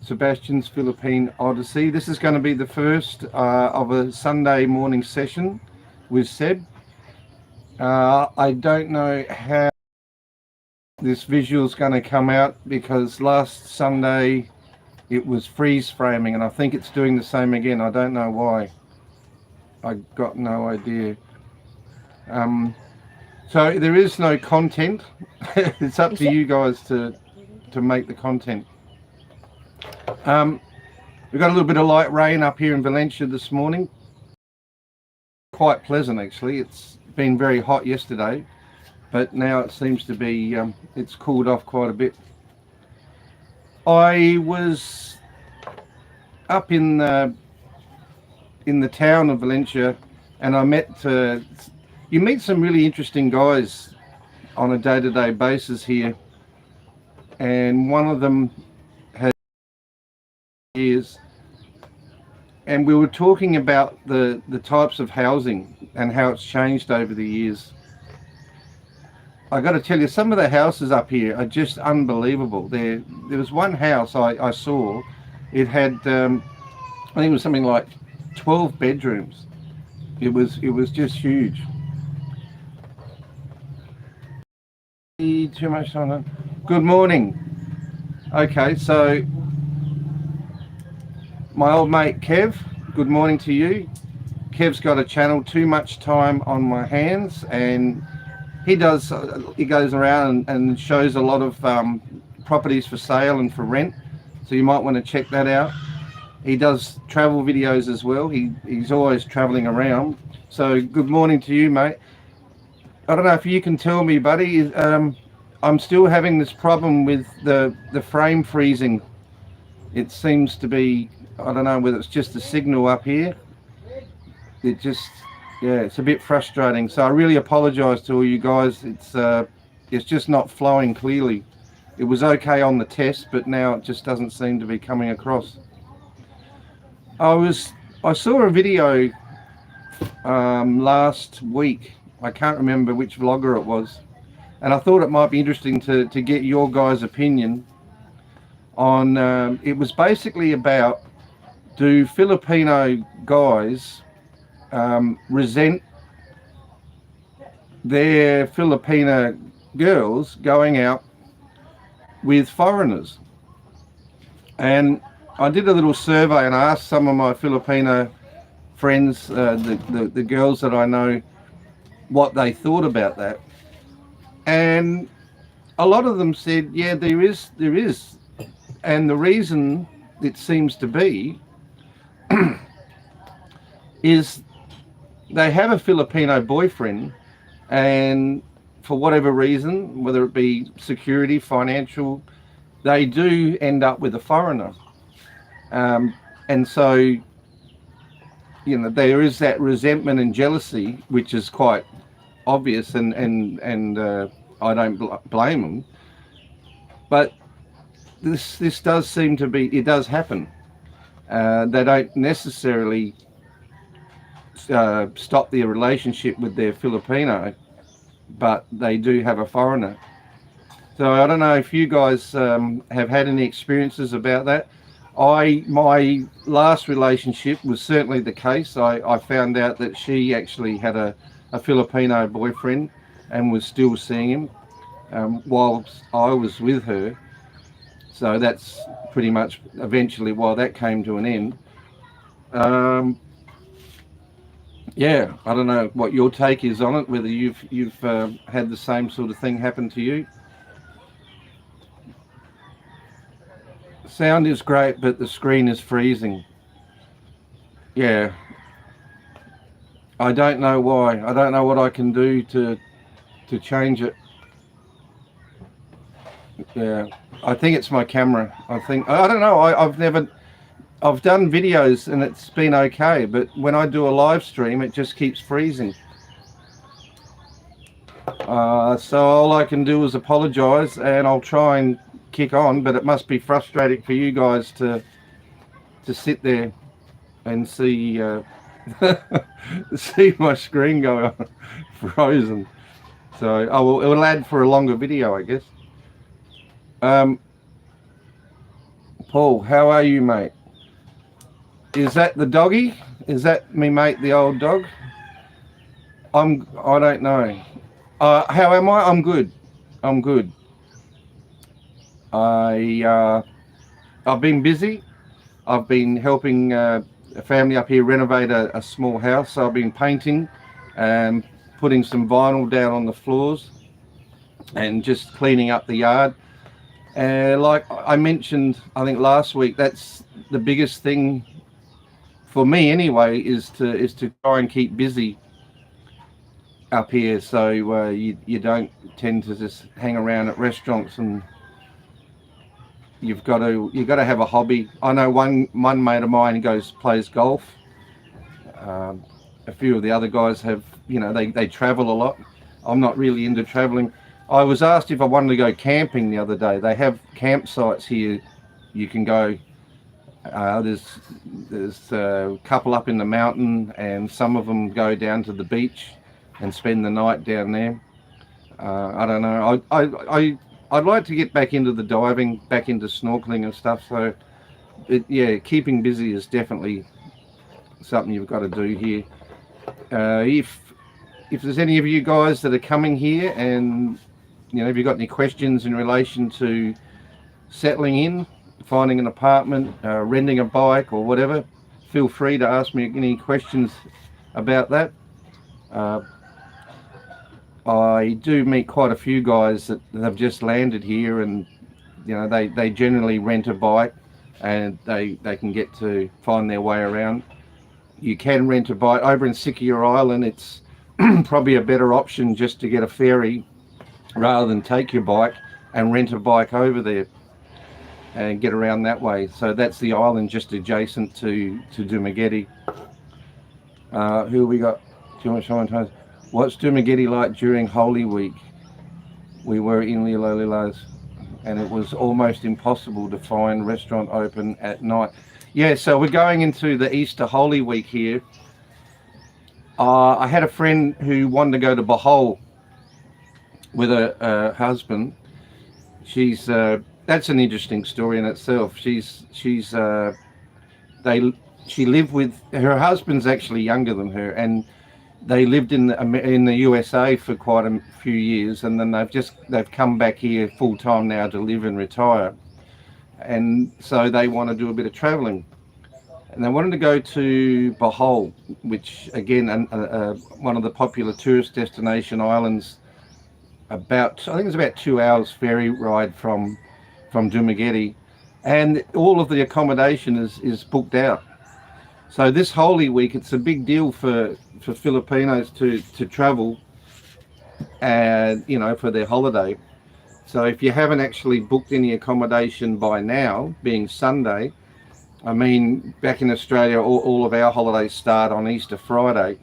Sebastians Philippine Odyssey. This is going to be the first of a Sunday morning session with Seb. I don't know how this visual is going to come out because last Sunday it was freeze framing, and I think it's doing the same again. I don't know why. I got no idea. So there is no content. It's up to you guys to make the content. We've got a little bit of light rain up here in Valencia this morning. Quite pleasant actually. It's been very hot yesterday, but now it seems to be it's cooled off quite a bit. I was up in the town of Valencia, and I met you meet some really interesting guys on a day-to-day basis here, and one of them has years, and we were talking about the types of housing and how it's changed over the years. I got to tell you, some of the houses up here are just unbelievable. There was one house I saw. It had I think it was something like 12 bedrooms. It was just huge. Too much time. Good morning. Okay, so my old mate Kev, good morning to you. Kev's got a channel, Too Much Time on My Hands, and he goes around and shows a lot of properties for sale and for rent, so you might want to check that out. He does travel videos as well. He's always traveling around. So good morning to you, mate. I don't know if you can tell me, buddy, I'm still having this problem with the frame freezing. It seems to be, I don't know whether it's just the signal up here. It just, yeah, it's a bit frustrating. So I really apologize to all you guys. It's just not flowing clearly. It was okay on the test, but now it just doesn't seem to be coming across. I saw a video last week. I can't remember which vlogger it was, and I thought it might be interesting to get your guys' opinion on. It was basically about, do Filipino guys resent their Filipina girls going out with foreigners? And I did a little survey and I asked some of my Filipino friends, the girls that I know, what they thought about that, and a lot of them said, yeah, there is, and the reason it seems to be is they have a Filipino boyfriend, and for whatever reason, whether it be security, financial, they do end up with a foreigner, and so, you know, there is that resentment and jealousy, which is quite obvious, and I don't blame them. But this does seem to be, it does happen. They don't necessarily stop their relationship with their Filipino, but they do have a foreigner. So I don't know if you guys have had any experiences about that. My last relationship was certainly the case. I found out that she actually had a Filipino boyfriend and was still seeing him whilst I was with her. So that's pretty much eventually why that came to an end. Yeah, I don't know what your take is on it, whether you've had the same sort of thing happen to you. Sound is great, but the screen is freezing. Yeah. I don't know why. I don't know what I can do to change it. Yeah. I think it's my camera. I don't know. I've done videos and it's been okay, but when I do a live stream, it just keeps freezing. So all I can do is apologize, and I'll try and kick on, but it must be frustrating for you guys to sit there and see see my screen go frozen. So it will add for a longer video, I guess. Paul, how are you, mate? Is that the doggy? Is that me, mate, the old dog? I don't know. How am I? I'm good. I'm good. I've been busy. I've been helping a family up here renovate a small house. So I've been painting and putting some vinyl down on the floors and just cleaning up the yard. Like I mentioned, I think last week, that's the biggest thing for me anyway, is to try and keep busy up here, so you don't tend to just hang around at restaurants, and you've got to have a hobby. I know one mate of mine plays golf. A few of the other guys have, they travel a lot. I'm not really into traveling. I was asked if I wanted to go camping the other day. They have campsites here. You can go. There's a couple up in the mountain, and some of them go down to the beach and spend the night down there. I don't know. I'd like to get back into the diving, back into snorkeling and stuff. So, keeping busy is definitely something you've got to do here. If there's any of you guys that are coming here, and if you've got any questions in relation to settling in, finding an apartment, renting a bike or whatever, feel free to ask me any questions about that. I do meet quite a few guys that have just landed here, and they generally rent a bike, and they can get to find their way around. You can rent a bike over in Sikihor Island. It's probably a better option just to get a ferry rather than take your bike and rent a bike over there and get around that way. So that's the island just adjacent to Dumaguete. Who we got? Too much time. What's Dumaguete like during Holy Week? We were in Lilolilas, and it was almost impossible to find restaurant open at night. Yeah, so we're going into the Easter Holy Week here. I had a friend who wanted to go to Bohol with her husband. That's an interesting story in itself. She lived with her husband's actually younger than her, and they lived in the USA for quite a few years, and then they've come back here full time now to live and retire, and so they want to do a bit of traveling, and they wanted to go to Bohol, which again one of the popular tourist destination islands. I think it's about 2 hours ferry ride from Dumaguete, and all of the accommodation is booked out. So this Holy Week, it's a big deal for Filipinos to travel, and for their holiday. So if you haven't actually booked any accommodation by now, being Sunday, I mean, back in Australia, all of our holidays start on Easter Friday,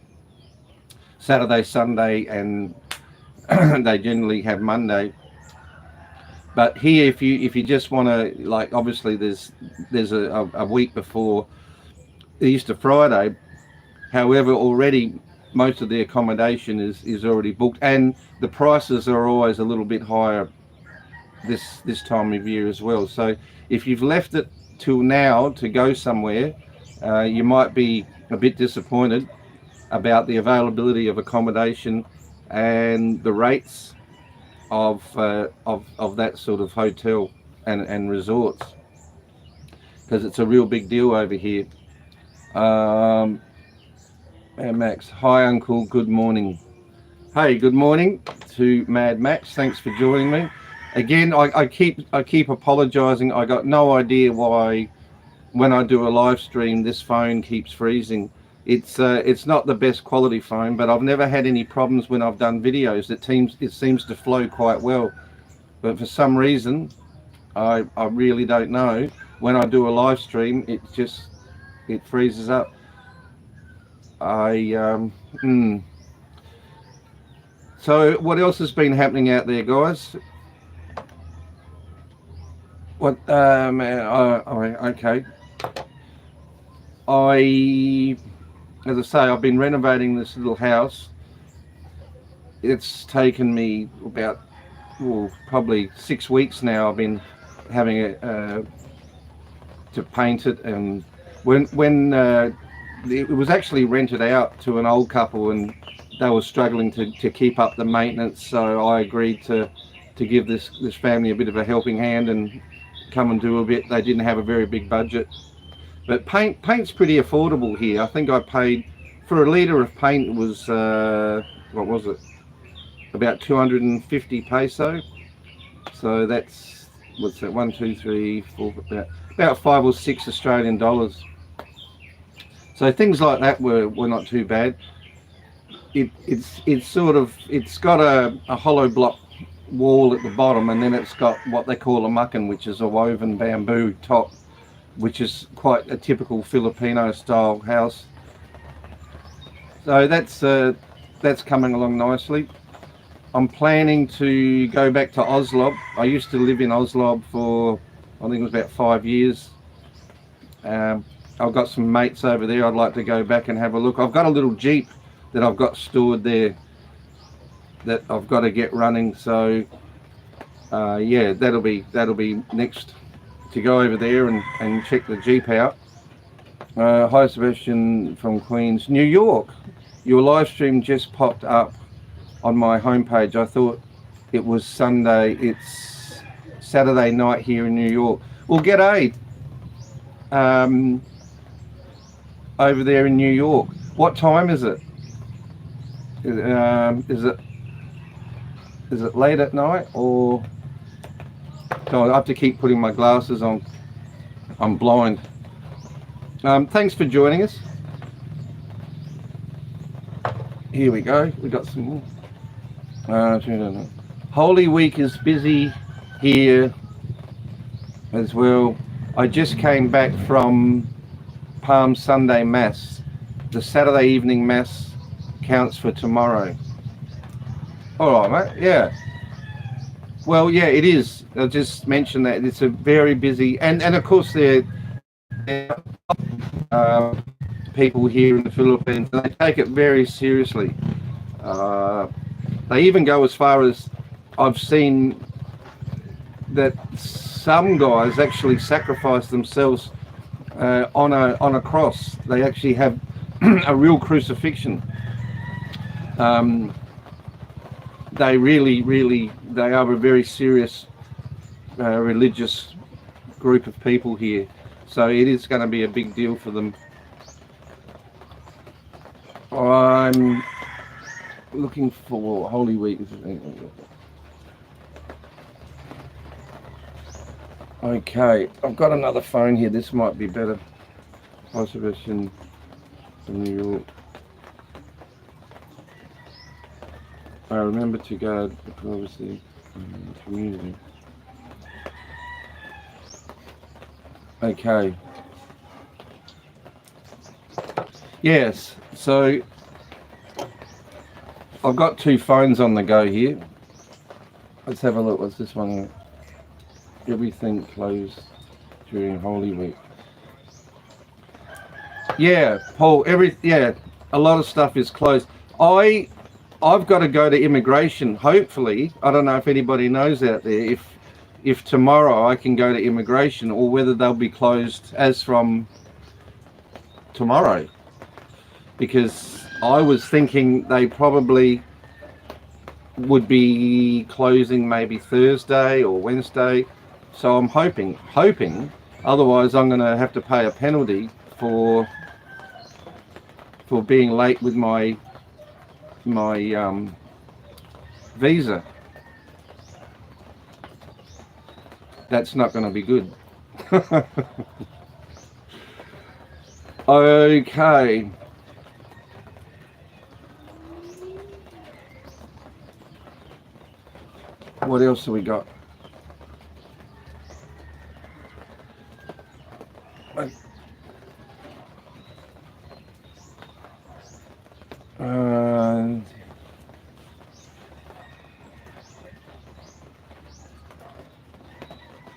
Saturday, Sunday, and they generally have Monday. But here, if you just want to, obviously there's a week before Easter Friday. However, already most of the accommodation is already booked, and the prices are always a little bit higher this time of year as well. So if you've left it till now to go somewhere, you might be a bit disappointed about the availability of accommodation and the rates of that sort of hotel and resorts, because it's a real big deal over here. And Max, hi uncle, good morning. Hey, good morning to Mad Max. Thanks for joining me. Again, I keep apologizing. I got no idea why when I do a live stream this phone keeps freezing. It's not the best quality phone, but I've never had any problems when I've done videos. It seems to flow quite well, but for some reason I really don't know, when I do a live stream it freezes up. So what else has been happening out there, guys? Okay. As I say, I've been renovating this little house. It's taken me about probably 6 weeks now. I've been having to paint it. And when it was actually rented out to an old couple, and they were struggling to keep up the maintenance, so I agreed to give this family a bit of a helping hand and come and do a bit. They didn't have a very big budget, but paint's pretty affordable here. I think I paid for a litre of paint, it was what was it, about 250 peso. So that's, what's that, 1 2 3 4, about 5 or 6 Australian dollars. So things like that were not too bad. It's sort of, it's got a hollow block wall at the bottom, and then it's got what they call a muckin, which is a woven bamboo top, which is quite a typical Filipino style house. So that's coming along nicely. I'm planning to go back to Oslo. I used to live in Oslo for, I think it was about 5 years. I've got some mates over there. I'd like to go back and have a look. I've got a little Jeep that I've got stored there that I've got to get running. So yeah, that'll be next, to go over there and check the Jeep out. Hi Sebastian from Queens, New York. Your live stream just popped up on my homepage. I thought it was Sunday. It's Saturday night here in New York. Well, g'day over there in New York. What time is it? Is it late at night, or so I have to keep putting my glasses on? I'm blind. Thanks for joining us. Here we go. We got some more. Holy Week is busy here as well. I just came back from Palm Sunday Mass. The Saturday evening Mass counts for tomorrow. All right, mate. Yeah. Well, yeah, it is. I'll just mention that it's a very busy, and of course there are people here in the Philippines, and they take it very seriously. They even go as far as, I've seen that some guys actually sacrifice themselves on a cross. They actually have a real crucifixion. They they are a very serious religious group of people here, so it is going to be a big deal for them. I'm looking for Holy Week. Okay, I've got another phone here. This might be better. Hi Sebastian from New York. I remember to guard the privacy and the community. Okay. Yes, so I've got 2 phones on the go here. Let's have a look. What's this one? Everything closed during Holy Week. Yeah, Paul. A lot of stuff is closed. I've got to go to immigration. Hopefully, I don't know if anybody knows out there if tomorrow I can go to immigration, or whether they'll be closed as from tomorrow. Because I was thinking they probably would be closing maybe Thursday or Wednesday. So I'm hoping. Otherwise, I'm going to have to pay a penalty for being late with my visa. That's not going to be good. Okay. What else have we got?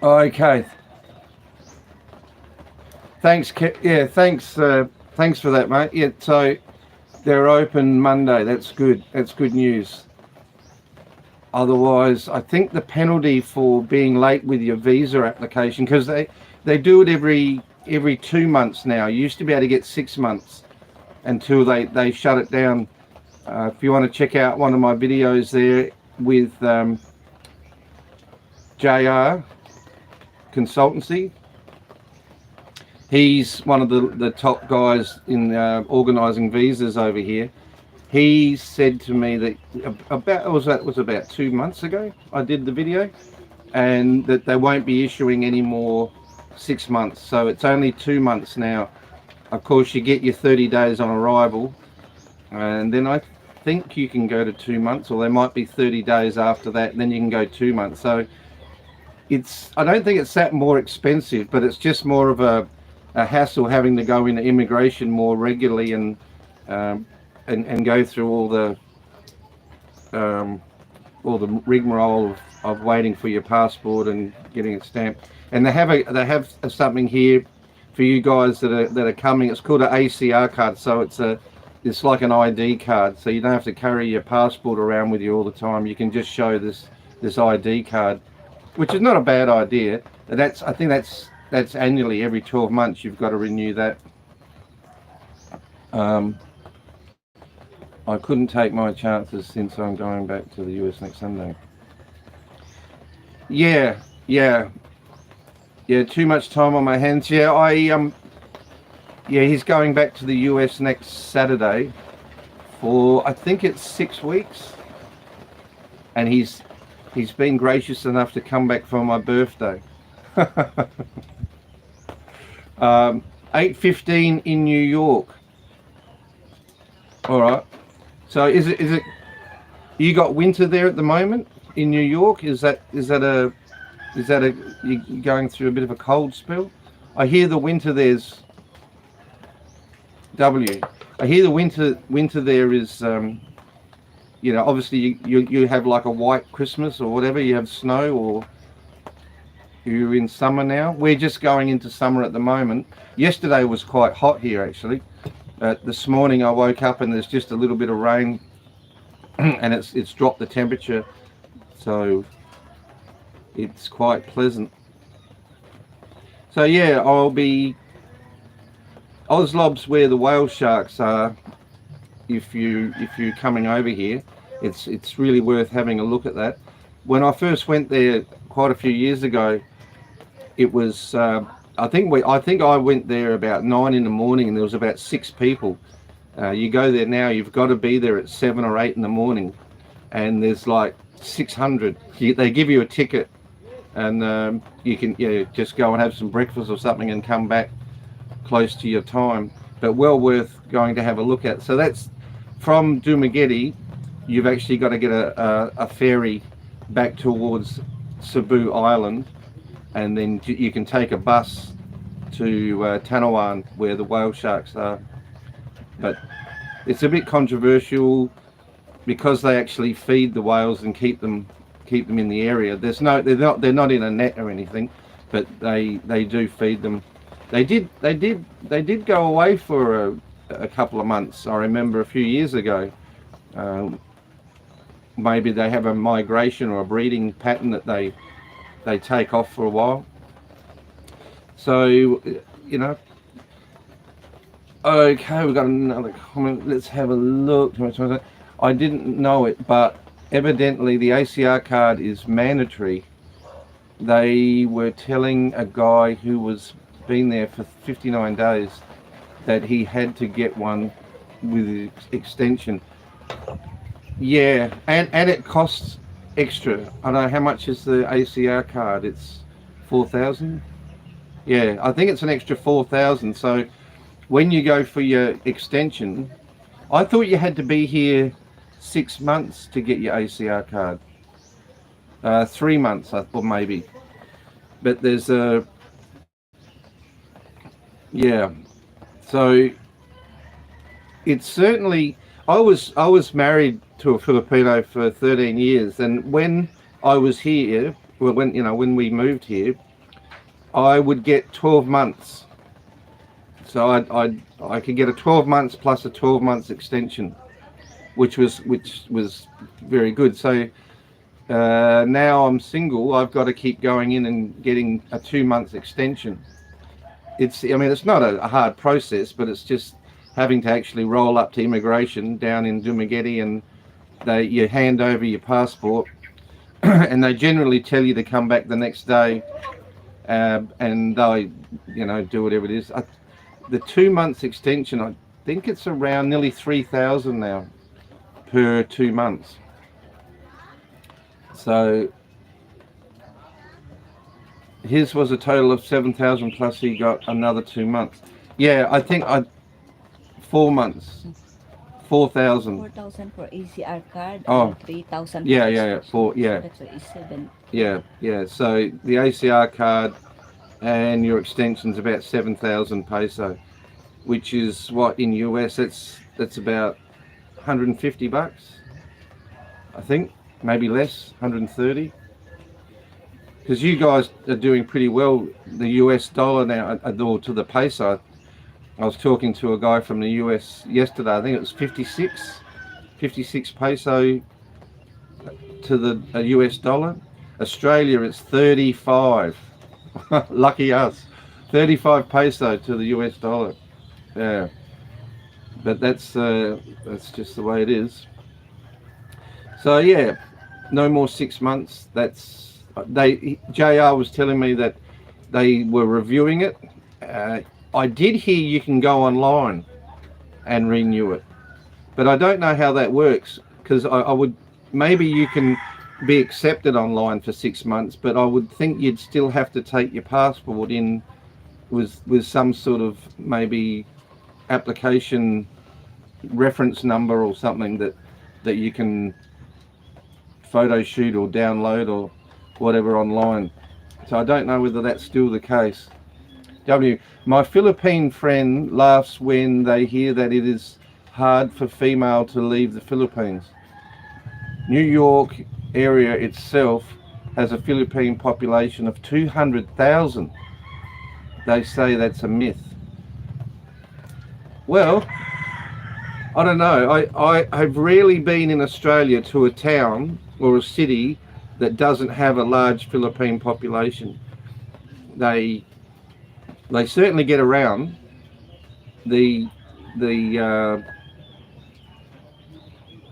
Okay. Thanks. Yeah. Thanks for that, mate. Yeah. So they're open Monday. That's good. That's good news. Otherwise, I think the penalty for being late with your visa application, because They do it every 2 months now. You used to be able to get 6 months until they shut it down. If you want to check out one of my videos there with JR Consultancy, he's one of the top guys in organising visas over here. He said to me that it was about 2 months ago I did the video, and that they won't be issuing any more 6 months, so it's only 2 months now. Of course, you get your 30 days on arrival, and then I think you can go to 2 months, or there might be 30 days after that, and then you can go 2 months. So I don't think it's that more expensive, but it's just more of a hassle having to go into immigration more regularly and go through all the rigmarole of waiting for your passport and getting it stamped. And they have something here for you guys that are coming. It's called an ACR card, so it's like an ID card, so you don't have to carry your passport around with you all the time. You can just show this ID card, which is not a bad idea. I think that's annually, every 12 months you've got to renew that. I couldn't take my chances since I'm going back to the US next Sunday. Yeah, too much time on my hands. He's going back to the US next Saturday for, I think it's 6 weeks, and he's been gracious enough to come back for my birthday. 8:15 in New York. All right. So is it? You got winter there at the moment in New York? Is that you going through a bit of a cold spell? I hear the winter there's I hear the winter there is obviously you have like a white Christmas or whatever. You have snow, or you're in summer now. We're just going into summer at the moment. Yesterday was quite hot here actually. This morning I woke up and there's just a little bit of rain, and it's dropped the temperature, so it's quite pleasant. So yeah, I'll be Oslob's where the whale sharks are. If you're coming over here, it's really worth having a look at that. When I first went there quite a few years ago, it was I think I went there about 9 in the morning, and there was about 6 people. You go there now, you've got to be there at 7 or 8 in the morning, and there's like 600. They give you a ticket, and you can just go and have some breakfast or something and come back close to your time, but well worth going to have a look at. So that's from Dumaguete. You've actually got to get a ferry back towards Cebu Island, and then you can take a bus to Tanawan where the whale sharks are. But it's a bit controversial because they actually feed the whales and keep them in the area. They're not in a net or anything, but they do feed them. They did go away for a couple of months. I remember a few years ago. Maybe they have a migration or a breeding pattern that they take off for a while. So okay, we've got another comment. Let's have a look. I didn't know it, but evidently the ACR card is mandatory. They were telling a guy who was been there for 59 days that he had to get one with extension. Yeah, and it costs extra. I don't know how much is the ACR card. It's 4,000. Yeah, I think it's an extra 4,000. So when you go for your extension, I thought you had to be here 6 months to get your ACR card. 3 months, I thought maybe. But there's a so it's certainly. I was married to a Filipino for 13 years, and when I was here, when we moved here, I would get 12 months. So I could get a 12 months plus a 12 months extension, which was very good. So now I'm single, I've got to keep going in and getting a 2 months extension. I mean, it's not a hard process, but it's just having to actually roll up to immigration down in Dumaguete, and you hand over your passport, and they generally tell you to come back the next day, and they, do whatever it is. The 2 months extension, I think it's around nearly 3,000 now per 2 months. So his was a total of 7,000 plus he got another 2 months. Yeah, I think 4 months. 4,000. 4,000 for ACR card Oh. and 3,000 Yeah, for yeah, extension. yeah. That's why it's 7. Yeah. So the ACR card and your extension's about 7,000 peso, which is what in US that's about 150 bucks, I think, maybe less, 130. Because you guys are doing pretty well, the US dollar now, or to the peso. I was talking to a guy from the US yesterday. I think it was 56 peso to the US dollar. Australia, it's 35. Lucky us. 35 peso to the US dollar. Yeah. But that's just the way it is. So yeah, no more 6 months. JR was telling me that they were reviewing it. I did hear you can go online and renew it, but I don't know how that works, because I would, maybe you can be accepted online for 6 months, but I would think you'd still have to take your passport in with some sort of maybe application reference number or something that you can photo shoot or download or whatever online. So I don't know whether that's still the case. My Philippine friend laughs when they hear that it is hard for female to leave the Philippines. New York area itself has a Philippine population of 200,000. They say that's a myth. Well, I don't know. I have rarely been in Australia to a town or a city that doesn't have a large Philippine population. They certainly get around. The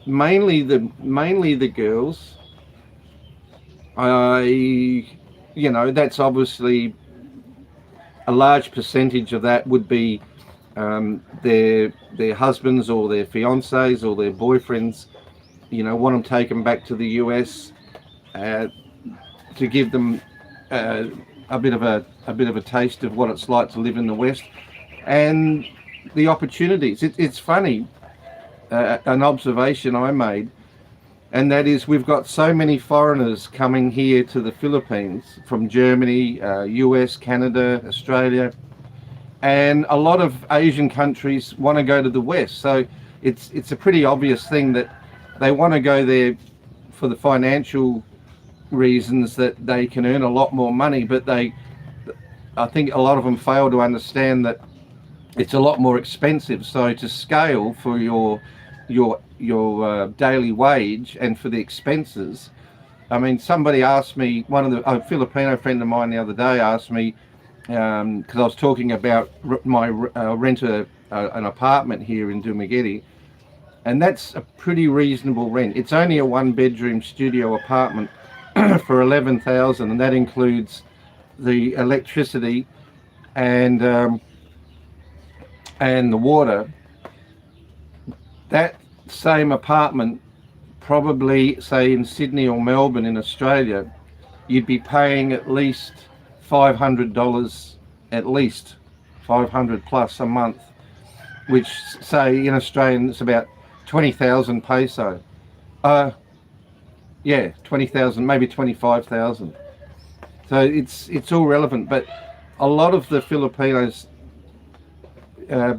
mainly the girls. That's obviously a large percentage of that would be their husbands or their fiancés or their boyfriends, want them taken back to the US to give them a bit of a taste of what it's like to live in the West and the opportunities. It's funny, an observation I made, and that is we've got so many foreigners coming here to the Philippines from Germany, US, Canada, Australia, and a lot of Asian countries want to go to the West. So it's a pretty obvious thing that they want to go there for the financial reasons, that they can earn a lot more money, but I think a lot of them fail to understand that it's a lot more expensive. So to scale for your daily wage and for the expenses, I mean, somebody asked me, a Filipino friend of mine the other day asked me, because I was talking about my rent an apartment here in Dumaguete, and that's a pretty reasonable rent. It's only a 1-bedroom studio apartment for 11,000, and that includes the electricity and the water. That same apartment, probably say in Sydney or Melbourne in Australia, you'd be paying at least $500, at least 500 plus a month, which say in Australian it's about 20,000 peso. Yeah, 20,000, maybe 25,000. So it's all relevant, but a lot of the Filipinos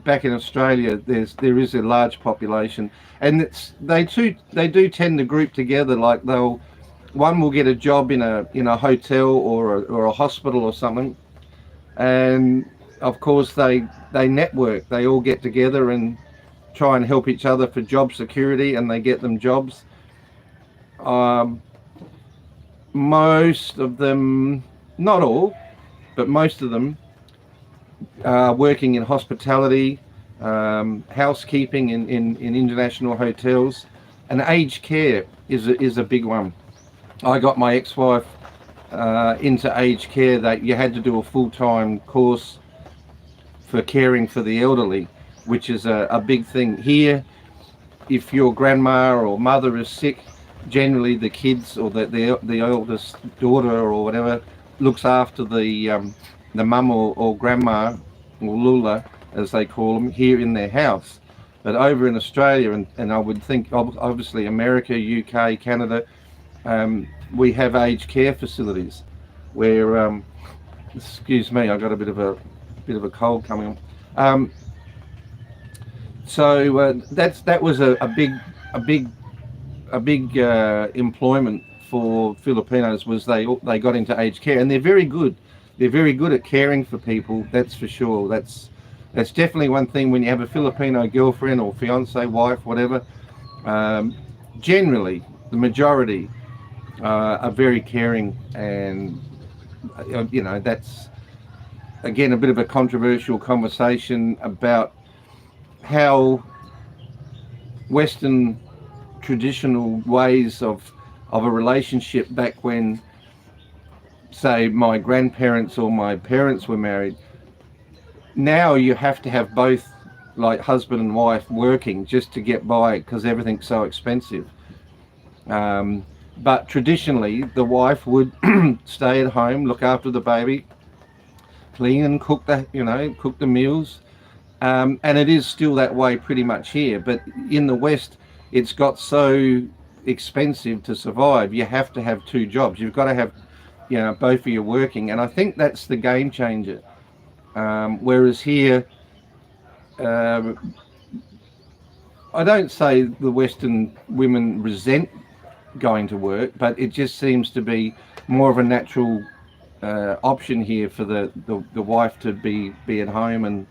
back in Australia, there is a large population, and they do tend to group together. Like one will get a job in a hotel or a hospital or something, and of course they network. They all get together and try and help each other for job security, and they get them jobs. Most of them, not all, but most of them working in hospitality, housekeeping in international hotels, and aged care is a big one. I got my ex-wife into aged care. That you had to do a full-time course for caring for the elderly, which is a big thing here. If your grandma or mother is sick, generally the kids or the eldest daughter or whatever looks after the mum or grandma or lula, as they call them, here in their house. But over in Australia, and I would think obviously America, UK, Canada, we have aged care facilities where, excuse me, I got a bit of a cold coming on. So that was a big employment for Filipinos. Was they got into aged care, and they're very good. They're very good at caring for people. That's for sure. That's definitely one thing when you have a Filipino girlfriend or fiance, wife, whatever. Generally, the majority are very caring, and you know, that's again a bit of a controversial conversation about how Western traditional ways of a relationship back when, say, my grandparents or my parents were married. Now you have to have both, like husband and wife, working just to get by because everything's so expensive. But traditionally, the wife would stay at home, look after the baby, clean and cook the meals. And it is still that way pretty much here. But in the West, it's got so expensive to survive. You have to have two jobs. You've got to have, both of you working. And I think that's the game changer. Whereas here, I don't say the Western women resent going to work, but it just seems to be more of a natural option here for the wife to be at home.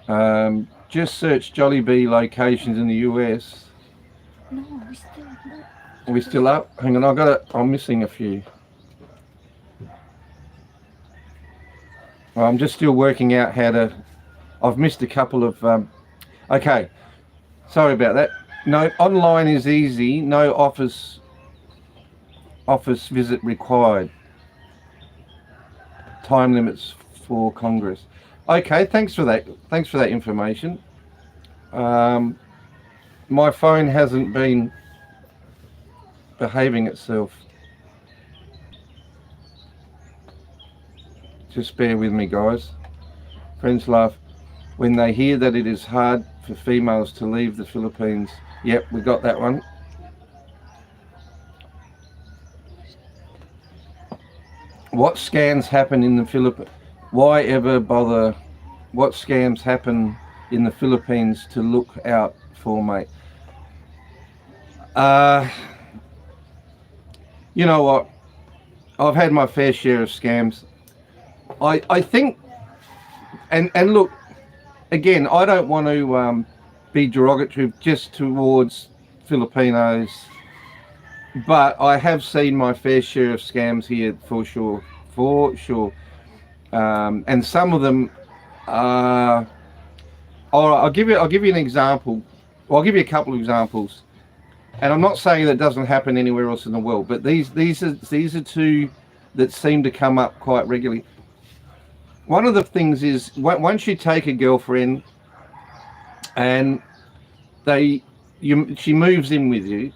And just search Jollibee locations in the US. No, we still not. Are we still up? Hang on, I'm missing a few. Well, I'm just still working out how to. I've missed a couple of. Okay, sorry about that. No, online is easy. No office visit required. Time limits for Congress. Okay, thanks for that. Thanks for that information. My phone hasn't been behaving itself. Just bear with me, guys. Friends laugh when they hear that it is hard for females to leave the Philippines. Yep, we got that one. What scams happen in the Philippines? Why ever bother? What scams happen in the Philippines to look out for, mate? You know what? I've had my fair share of scams. I think, and look, again, I don't want to be derogatory just towards Filipinos, but I have seen my fair share of scams here for sure. And some of them are. I'll give you an example. Well, I'll give you a couple of examples, and I'm not saying that doesn't happen anywhere else in the world, but these are two that seem to come up quite regularly. One of the things is once you take a girlfriend and she moves in with you,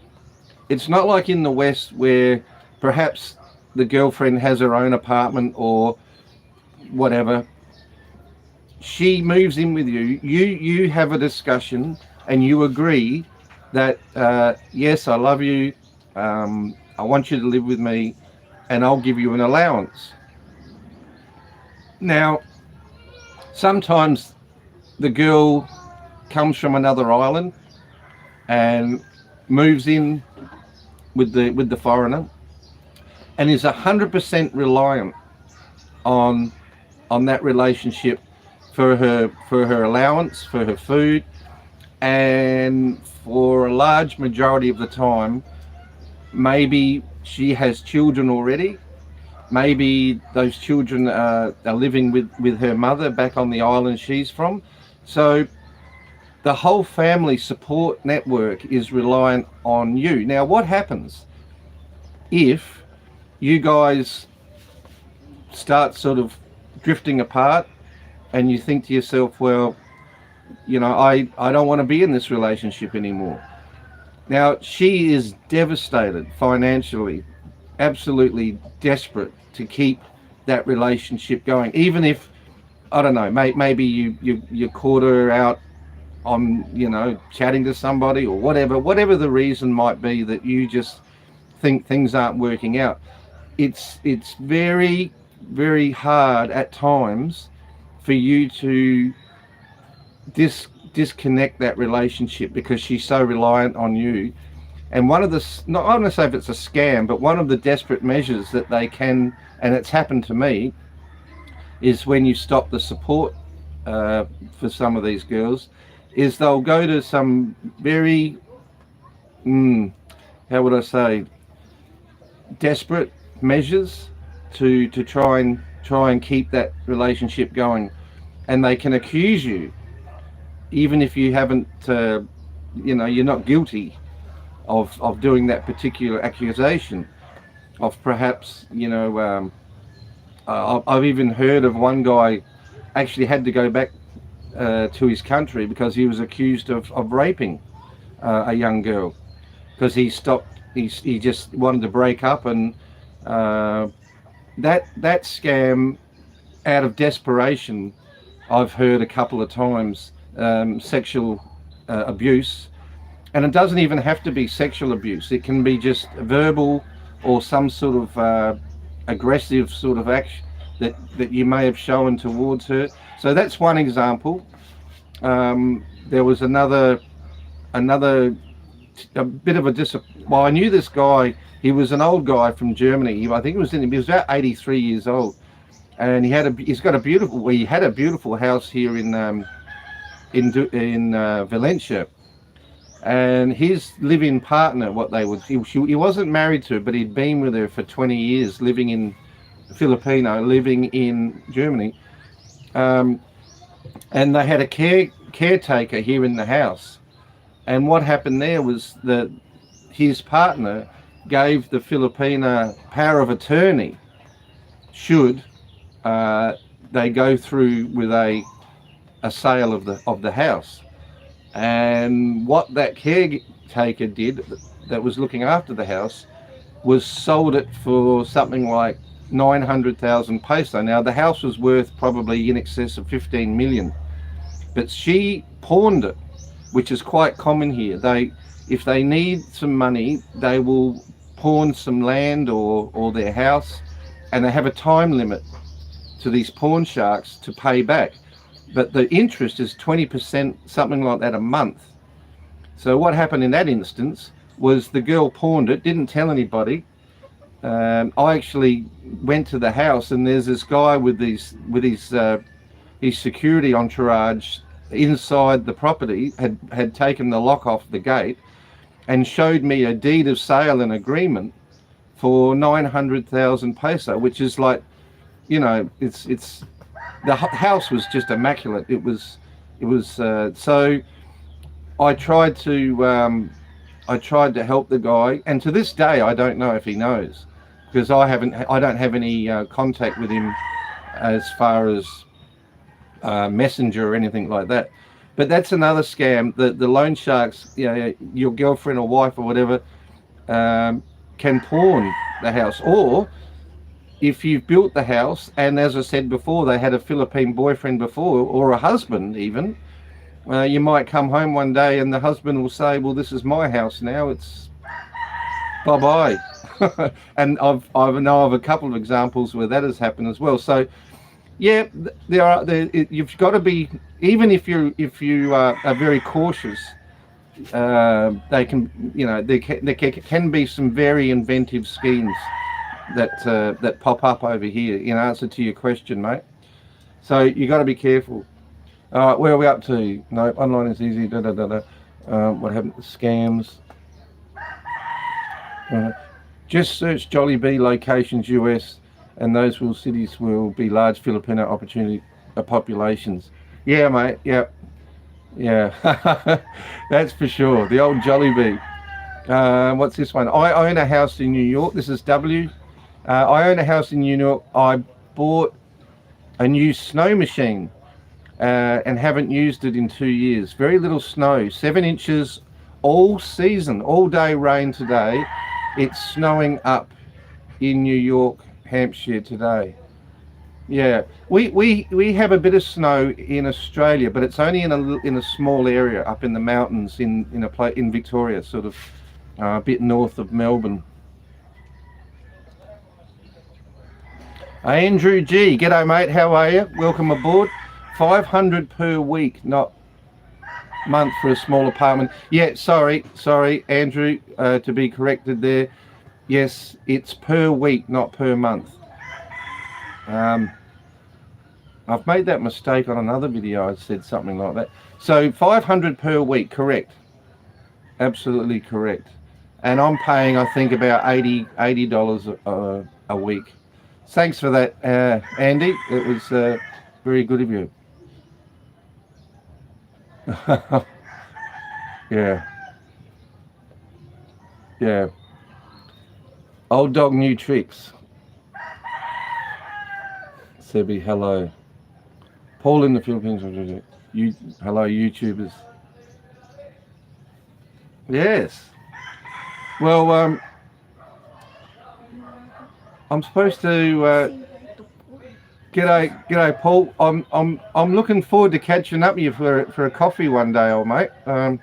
it's not like in the West where perhaps the girlfriend has her own apartment or whatever. She moves in with you. You have a discussion and you agree that yes, I love you. I want you to live with me, and I'll give you an allowance. Now, sometimes the girl comes from another island and moves in with the foreigner, and is 100% reliant on that relationship for her allowance, for her food, and for a large majority of the time, maybe she has children already, Maybe those children are living with her mother back on the island she's from. So the whole family support network is reliant on you. Now, what happens if you guys start sort of drifting apart and you think to yourself, well, you know, I don't want to be in this relationship anymore. Now, she is devastated financially, absolutely desperate to keep that relationship going. Even if, I don't know, maybe you caught her out on, you know, chatting to somebody or whatever the reason might be that you just think things aren't working out. It's very, very hard at times for you to disconnect that relationship because she's so reliant on you. And one of the, not, I don't want to say if it's a scam, but one of the desperate measures that they can, and it's happened to me, is when you stop the support for some of these girls, is they'll go to some very, how would I say, desperate measures to try and keep that relationship going. And they can accuse you, even if you haven't, you know, you're not guilty of doing that particular accusation, of perhaps, you know, I've even heard of one guy actually had to go back to his country because he was accused of raping a young girl, because he stopped, he just wanted to break up. And that scam, out of desperation, I've heard a couple of times, sexual abuse. And it doesn't even have to be sexual abuse. It can be just verbal or some sort of aggressive sort of action that you may have shown towards her. So that's one example. There was another a bit of a well, I knew this guy. He was an old guy from Germany. I think he was about 83 years old, and he had a beautiful house here in Valencia. And his live-in partner, he wasn't married to her, but he'd been with her for 20 years, living in Germany. And they had a caretaker here in the house. And what happened there was that his partner gave the Filipina power of attorney should they go through with a sale of the house. And what that caretaker did, that was looking after the house, was sold it for something like 900,000 peso. Now, the house was worth probably in excess of 15 million, but she pawned it, which is quite common here. If they need some money, they will pawn some land or their house, and they have a time limit to these pawn sharks to pay back. But the interest is 20%, something like that, a month. So what happened in that instance was the girl pawned it, didn't tell anybody. I actually went to the house, and there's this guy with his security entourage inside the property, had taken the lock off the gate and showed me a deed of sale and agreement for 900,000 peso, which is like, you know, it's the house was just immaculate. It was so I tried to help the guy, and to this day I don't know if he knows, because I don't have any contact with him as far as messenger or anything like that. But that's another scam. The loan sharks, you know, your girlfriend or wife or whatever, can pawn the house. Or if you've built the house, and as I said before, they had a Philippine boyfriend before, or a husband even, you might come home one day and the husband will say, well, this is my house now, it's bye-bye. And I know of a couple of examples where that has happened as well. So yeah, you've got to be, even if you are very cautious, they can, you know, there can be some very inventive schemes that pop up over here in answer to your question, mate. So you got to be careful. Where are we up to? No, online is easy. What happened? Scams. Just search Jollibee locations US. and those will cities will be large Filipino opportunity populations. Yeah, mate. Yeah, yeah. That's for sure. The old Jollibee. What's this one? I own a house in New York. This is W. I own a house in New York. I bought a new snow machine and haven't used it in 2 years. Very little snow, 7 inches all season, all day rain today. It's snowing up in New York, Hampshire today. Yeah, we have a bit of snow in Australia, but it's only in a small area up in the mountains in Victoria, sort of a bit north of Melbourne. Andrew G, g'day mate, how are you? Welcome aboard. 500 per week, not month for a small apartment. Yeah, sorry, Andrew, to be corrected there. Yes, it's per week, not per month. I've made that mistake on another video. I said something like that. So 500 per week, correct. Absolutely correct. And I'm paying, I think, about $80 a week. Thanks for that, Andy. It was very good of you. Yeah. Yeah. Old dog, new tricks. Sebi, hello. Paul in the Philippines. Hello, YouTubers. Yes. Well, I'm supposed to. G'day, Paul. I'm looking forward to catching up with you for a coffee one day, old mate. I'll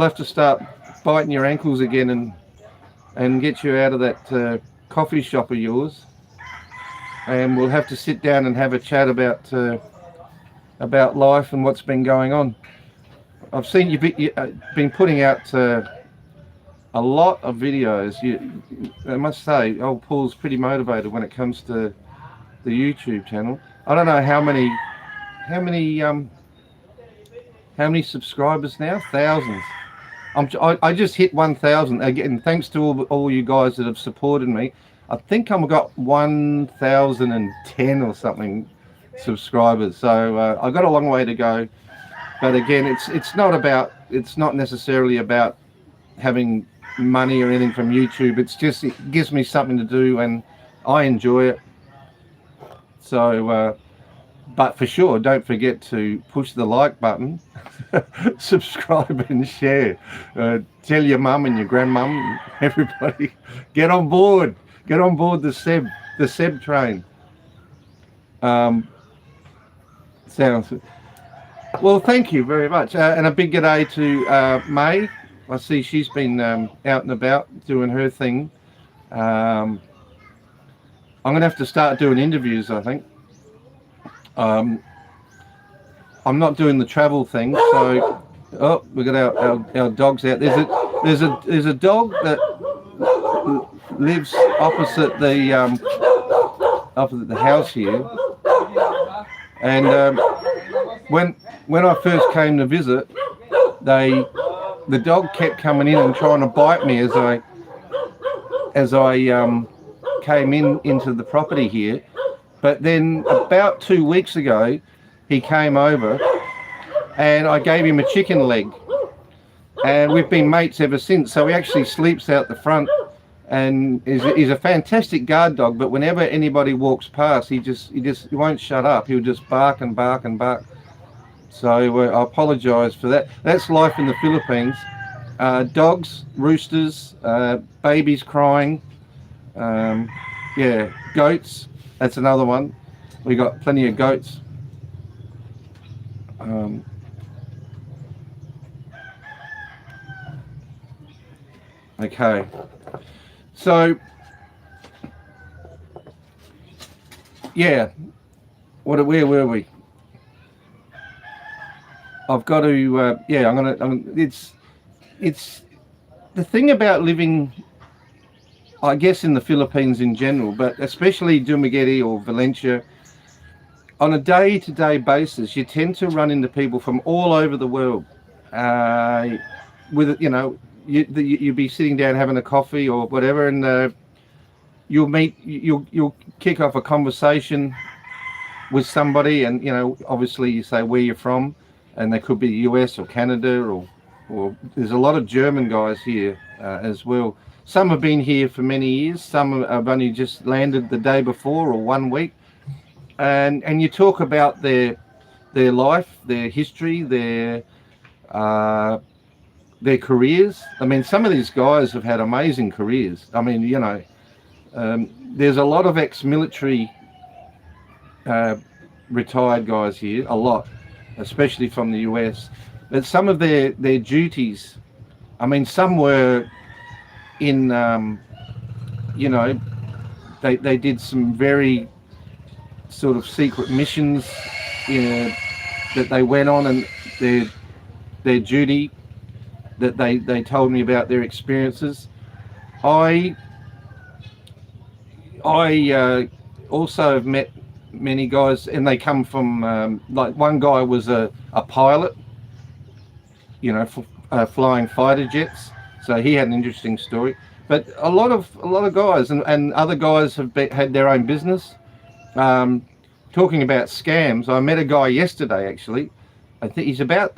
have to start biting your ankles again and get you out of that coffee shop of yours, and we'll have to sit down and have a chat about life and what's been going on. I've seen you've been putting out a lot of videos. I must say, old Paul's pretty motivated when it comes to the YouTube channel. I don't know how many subscribers now. Thousands. I just hit 1,000 again. Thanks to all you guys that have supported me. I think I've got 1,010 or something subscribers. So I've got a long way to go. But again, it's not necessarily about having money or anything from YouTube. It's just, it gives me something to do and I enjoy it. So, but for sure, don't forget to push the like button, subscribe and share. Tell your mum and your grandmum, everybody, get on board the Seb train. Sounds well. Thank you very much, and a big g'day to May. I see she's been out and about doing her thing. I'm gonna have to start doing interviews, I think. I'm not doing the travel thing, so we got our dogs out. There's a dog that lives opposite the house here, and when I first came to visit, the dog kept coming in and trying to bite me as I came into the property here. But then about 2 weeks ago, he came over and I gave him a chicken leg, and we've been mates ever since. So he actually sleeps out the front, and he's a fantastic guard dog. But whenever anybody walks past, he won't shut up. He'll just bark and bark and bark. So I apologise for that. That's life in the Philippines. Dogs, roosters, babies crying. Yeah, goats. That's another one. We got plenty of goats. Okay. So, yeah. Where were we? I've got to. Yeah, it's the thing about living, I guess, in the Philippines in general, but especially Dumaguete or Valencia, on a day-to-day basis, you tend to run into people from all over the world. With you'd be sitting down having a coffee or whatever, and you'll kick off a conversation with somebody, and obviously you say where you're from, and they could be the US or Canada, or there's a lot of German guys here as well. Some have been here for many years, some have only just landed the day before or 1 week, and you talk about their life, their history, their careers. I mean, some of these guys have had amazing careers. I mean, there's a lot of ex-military retired guys here, a lot, especially from the US. But some of their duties, I mean, some were in, they did some very sort of secret missions that they went on, and their duty that they told me about their experiences. I also have met many guys, and they come from like one guy was a pilot, for flying fighter jets, so he had an interesting story. But a lot of guys and other guys have had their own business. Talking about scams, I met a guy yesterday actually. I think he's about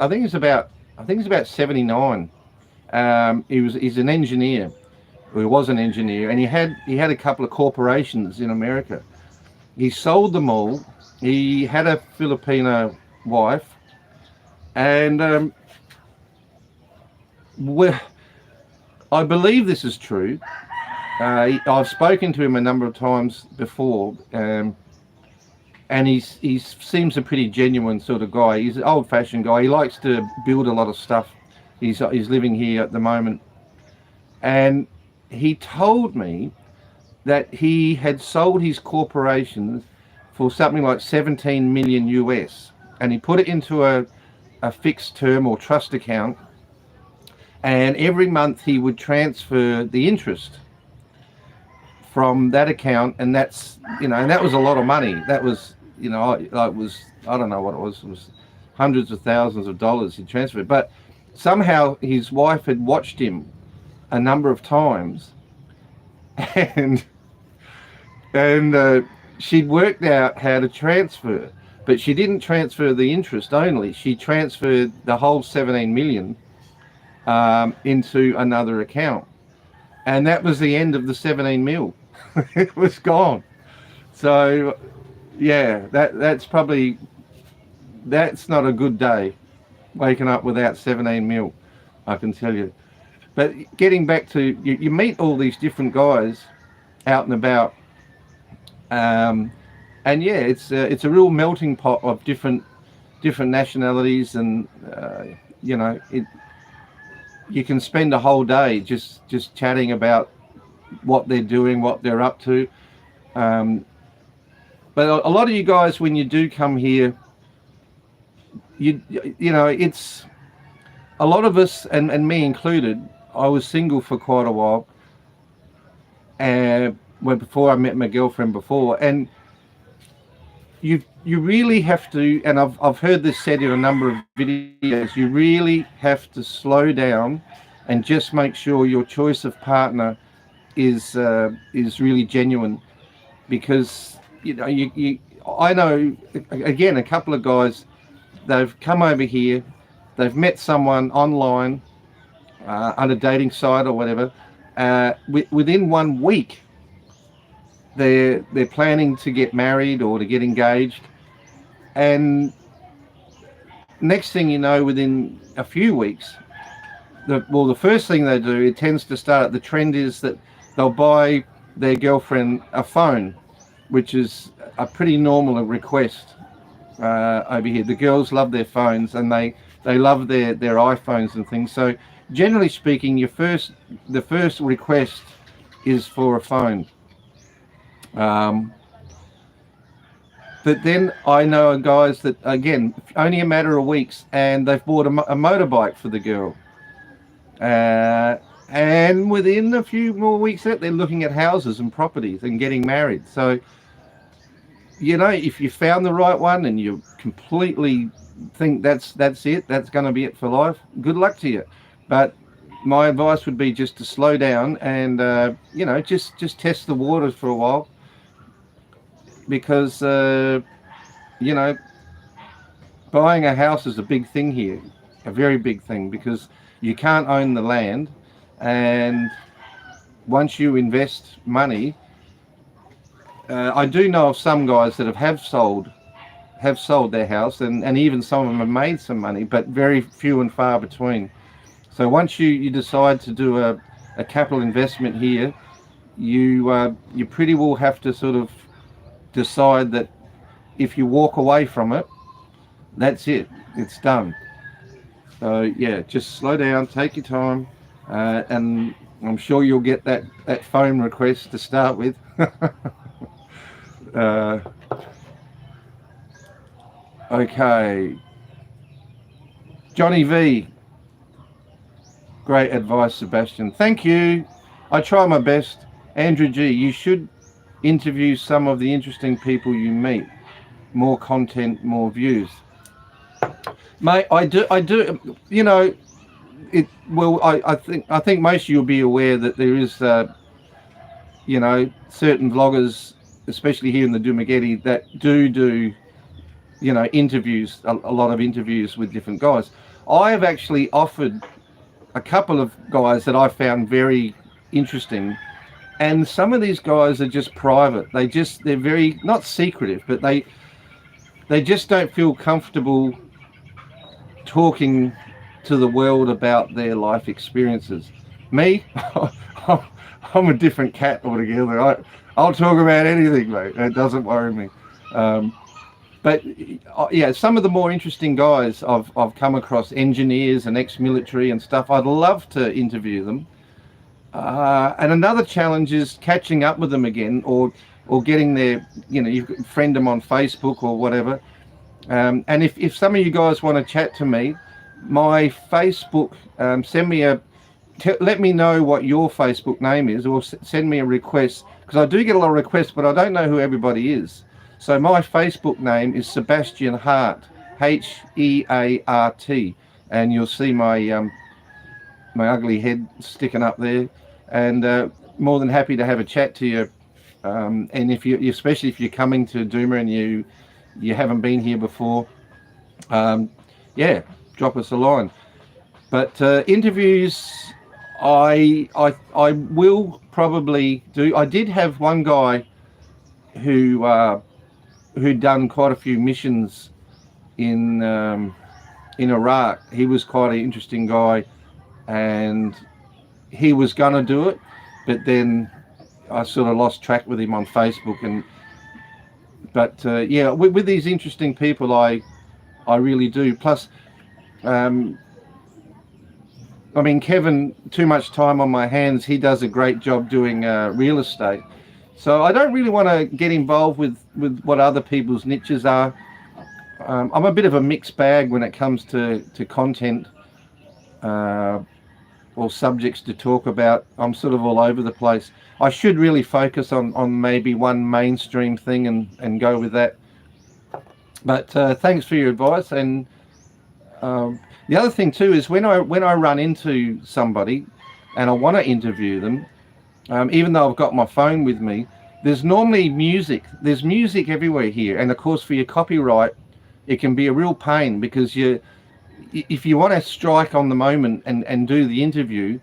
79. He's an engineer. He was an engineer, and he had a couple of corporations in America. He sold them all. He had a Filipino wife, and I believe this is true. I've spoken to him a number of times before, and he seems a pretty genuine sort of guy. He's an old-fashioned guy. He likes to build a lot of stuff. He's living here at the moment, and he told me that he had sold his corporations for something like 17 million US, and he put it into a fixed term or trust account, and every month he would transfer the interest from that account, and that's and that was a lot of money. That was it was, I don't know what it was hundreds of thousands of dollars he transferred. But somehow his wife had watched him a number of times, and she'd worked out how to transfer, but she didn't transfer the interest only. She transferred the whole 17 million into another account, and that was the end of the 17 mil. It was gone. So yeah, that's not a good day, waking up without 17 mil, I can tell you. But getting back to, you meet all these different guys out and about, and yeah, it's a real melting pot of different nationalities, and you can spend a whole day just chatting about what they're doing, what they're up to. But a lot of you guys, when you do come here, it's a lot of us, and me included. I was single for quite a while, before I met my girlfriend before, and you really have to, and I've heard this said in a number of videos, you really have to slow down and just make sure your choice of partner is really genuine, because I know, again, a couple of guys, they've come over here, they've met someone online on a dating site or whatever. Within 1 week, they're planning to get married or to get engaged, and next thing you know, within a few weeks, the first thing they do, it tends to start, the trend is that they'll buy their girlfriend a phone, which is a pretty normal request over here. The girls love their phones, and they love their iPhones and things. So generally speaking, the first request is for a phone. But then I know guys that, again, only a matter of weeks, and they've bought a motorbike for the girl. And within a few more weeks, they're looking at houses and properties and getting married. So, if you found the right one and you completely think that's it, that's going to be it for life, good luck to you. But my advice would be just to slow down and just test the waters for a while, because you know buying a house is a big thing here, a very big thing, because you can't own the land, and once you invest money, I do know of some guys that have sold their house, and even some of them have made some money, but very few and far between. So once you decide to do a capital investment here, you pretty well have to sort of decide that if you walk away from it, that's it, it's done. So yeah, just slow down, take your time, and I'm sure you'll get that phone request to start with. uh, okay, Johnny V, great advice, Sebastian. Thank you. I try my best. Andrew G, you should interview some of the interesting people you meet. More content, more views. Mate, I do. You know, it. Well, I think most of you'll be aware that there is, certain vloggers, especially here in the Dumagetti, that do interviews, a lot of interviews with different guys. I have actually offered a couple of guys that I found very interesting, and some of these guys are just private. They're very, not secretive, but they just don't feel comfortable talking to the world about their life experiences. Me, I'm a different cat altogether. I'll talk about anything, mate. It doesn't worry me. But yeah, some of the more interesting guys I've come across, engineers and ex-military and stuff, I'd love to interview them. And another challenge is catching up with them again, or getting their, you friend them on Facebook or whatever. And if some of you guys want to chat to me, my Facebook, send me let me know what your Facebook name is, or send me a request, because I do get a lot of requests, but I don't know who everybody is. So my Facebook name is Sebastian Hart, Heart, and you'll see my my ugly head sticking up there, and more than happy to have a chat to you. And especially if you're coming to Dooma and you haven't been here before, yeah, drop us a line. But interviews, I will probably do. I did have one guy who'd done quite a few missions in Iraq. He was quite an interesting guy, and he was gonna do it, but then I sort of lost track with him on Facebook. But yeah, with these interesting people, I really do. Plus, I mean, Kevin, too much time on my hands. He does a great job doing real estate. So I don't really want to get involved with what other people's niches are. I'm a bit of a mixed bag when it comes to content or subjects to talk about. I'm sort of all over the place. I should really focus on maybe one mainstream thing and go with that. But thanks for your advice. And the other thing too is when I run into somebody and I want to interview them, even though I've got my phone with me, there's normally music. There's music everywhere here, and of course for your copyright, it can be a real pain, because if you want to strike on the moment and do the interview,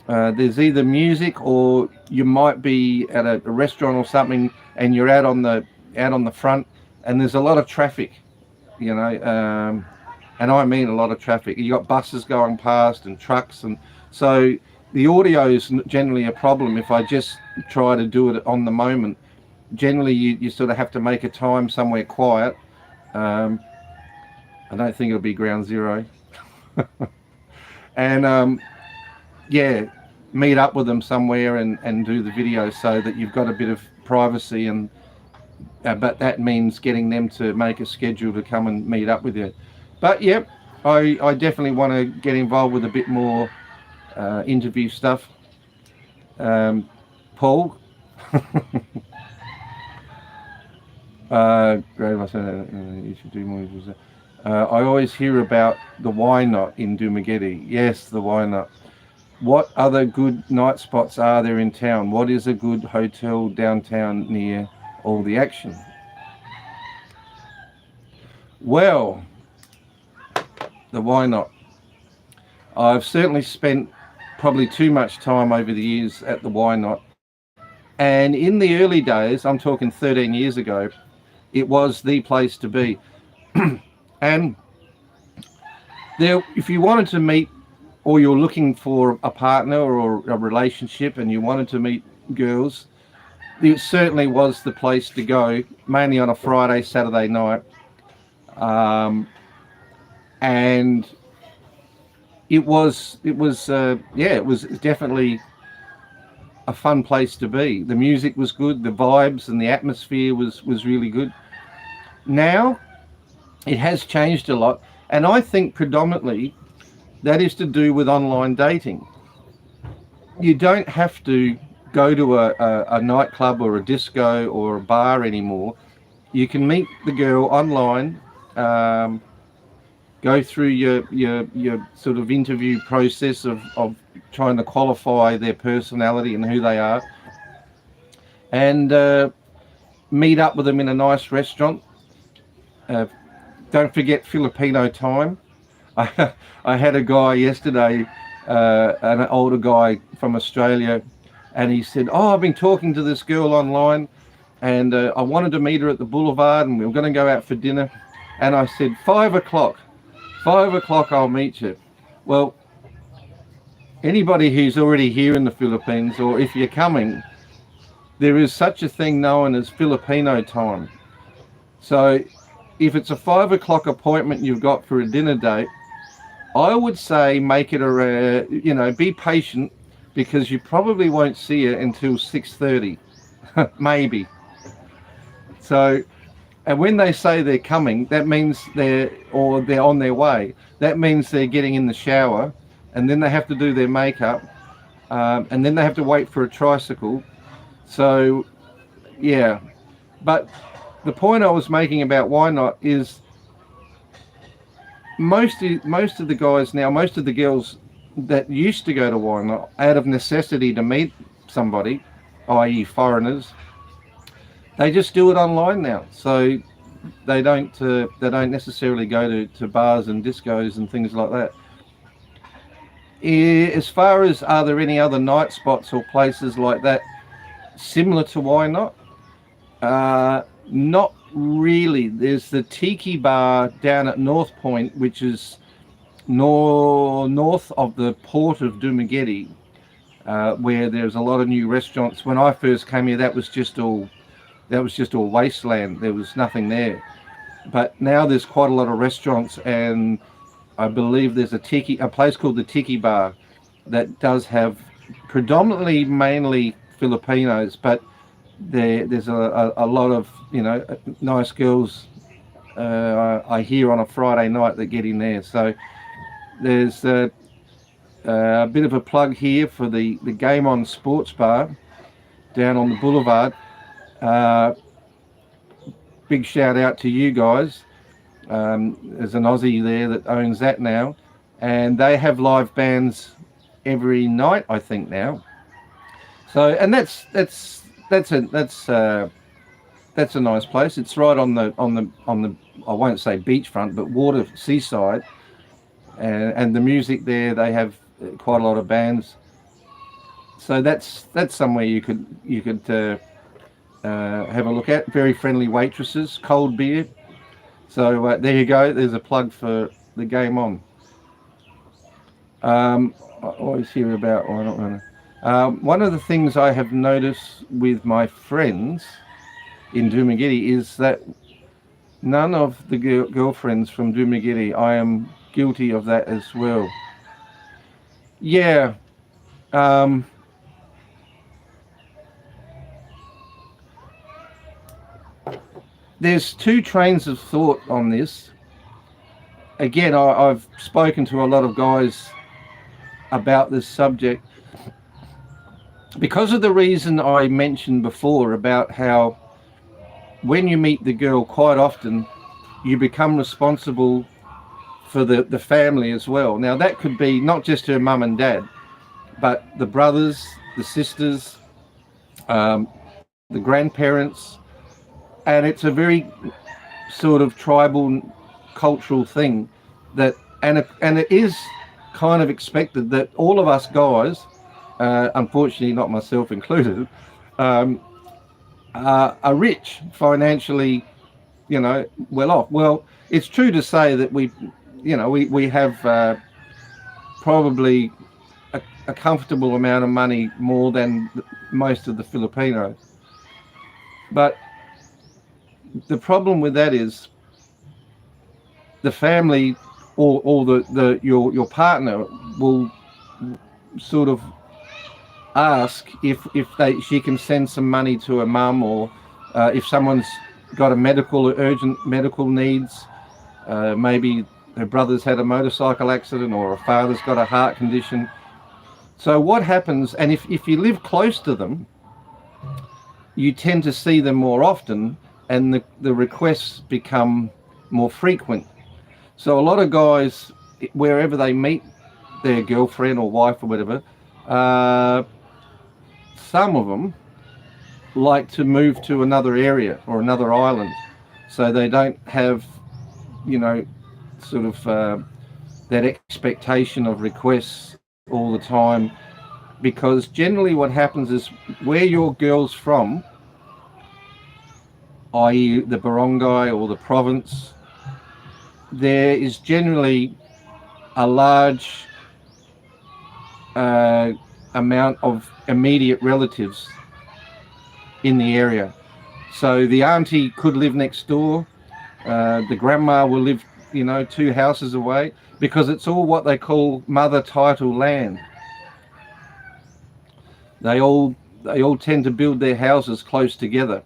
there's either music, or you might be at a restaurant or something, and you're out on the front, and there's a lot of traffic, and I mean a lot of traffic. You got buses going past and trucks, and so the audio is generally a problem. If I just try to do it on the moment, generally you sort of have to make a time somewhere quiet. I don't think it'll be ground zero. And yeah, meet up with them somewhere and do the video, so that you've got a bit of privacy. And but that means getting them to make a schedule to come and meet up with you. But yeah, I definitely want to get involved with a bit more interview stuff. Paul. You should do more. I always hear about the why not in Dumagetti. Yes, the why not. what other good night spots are there in town? What is a good hotel downtown near all the action? Well, the why not? I've certainly spent probably too much time over the years at the Why Not. And in the early days, I'm talking 13 years ago, it was the place to be. And there, if you wanted to meet, or you're looking for a partner or a relationship and you wanted to meet girls, it certainly was the place to go, mainly on a Friday, Saturday night. And it was definitely a fun place to be. The music was good, the vibes and the atmosphere was really good. Now it has changed a lot, and I think predominantly that is to do with online dating. You don't have to go to a nightclub or a disco or a bar anymore. You can meet the girl online, go through your sort of interview process of trying to qualify their personality and who they are, and meet up with them in a nice restaurant. Don't forget Filipino time. I had a guy yesterday, an older guy from Australia, and he said, "Oh, I've been talking to this girl online, and I wanted to meet her at the boulevard, and we were going to go out for dinner." And I said, 5 o'clock. 5 o'clock, I'll meet you. Well, anybody who's already here in the Philippines, or if you're coming, there is such a thing known as Filipino time. So if it's a 5 o'clock appointment you've got for a dinner date, I would say make it be patient, because you probably won't see her until 6:30, maybe. So, and when they say they're coming, that means they're on their way. That means they're getting in the shower, and then they have to do their makeup, and then they have to wait for a tricycle. So, yeah. But the point I was making about why not is most of the guys now, most of the girls that used to go to Why Not out of necessity to meet somebody, i.e. foreigners, they just do it online now. So they don't necessarily go to bars and discos and things like that. As far as, are there any other night spots or places like that similar to Why Not? Not really. There's the Tiki Bar down at North Point, which is north of the port of Dumaguete, where there's a lot of new restaurants. When I first came here, that was just all wasteland. There was nothing there. But now there's quite a lot of restaurants, and I believe there's a place called the Tiki Bar that does have predominantly mainly Filipinos, but there's a lot of nice girls I hear on a Friday night that get in there. So there's a bit of a plug here for the Game On Sports Bar down on the boulevard. Big shout out to you guys. There's an Aussie there that owns that now, and they have live bands every night, I think, now. So, and that's a nice place. It's right on the I won't say beachfront, but water, seaside, and the music there, they have quite a lot of bands. So that's somewhere you could have a look at. Very friendly waitresses, cold beer. So there you go. There's a plug for the Game On. I always hear about. One of the things I have noticed with my friends in Dumaguete is that none of the girlfriends from Dumaguete, I am guilty of that as well. Yeah. There's two trains of thought on this. Again, I've spoken to a lot of guys about this subject because of the reason I mentioned before about how when you meet the girl, quite often you become responsible for the family as well. Now that could be not just her mum and dad, but the brothers, the sisters, the grandparents, and it's a very sort of tribal, cultural thing that, and it is kind of expected that all of us guys, unfortunately not myself included, are rich financially, well off. Well, it's true to say that we have probably a comfortable amount of money, more than most of the Filipinos. But the problem with that is the family, or your partner will sort of ask if she can send some money to her mum, or if someone's got a urgent medical needs. Maybe her brother's had a motorcycle accident, or her father's got a heart condition. So what happens, and if you live close to them, you tend to see them more often, and the requests become more frequent. So a lot of guys, wherever they meet their girlfriend or wife or whatever, some of them like to move to another area or another island, so they don't have, sort of that expectation of requests all the time. Because generally what happens is, where your girl's from, i.e. the barangay or the province, there is generally a large amount of immediate relatives in the area. So the auntie could live next door, the grandma will live 2 houses away, because it's all what they call mother title land. They all tend to build their houses close together.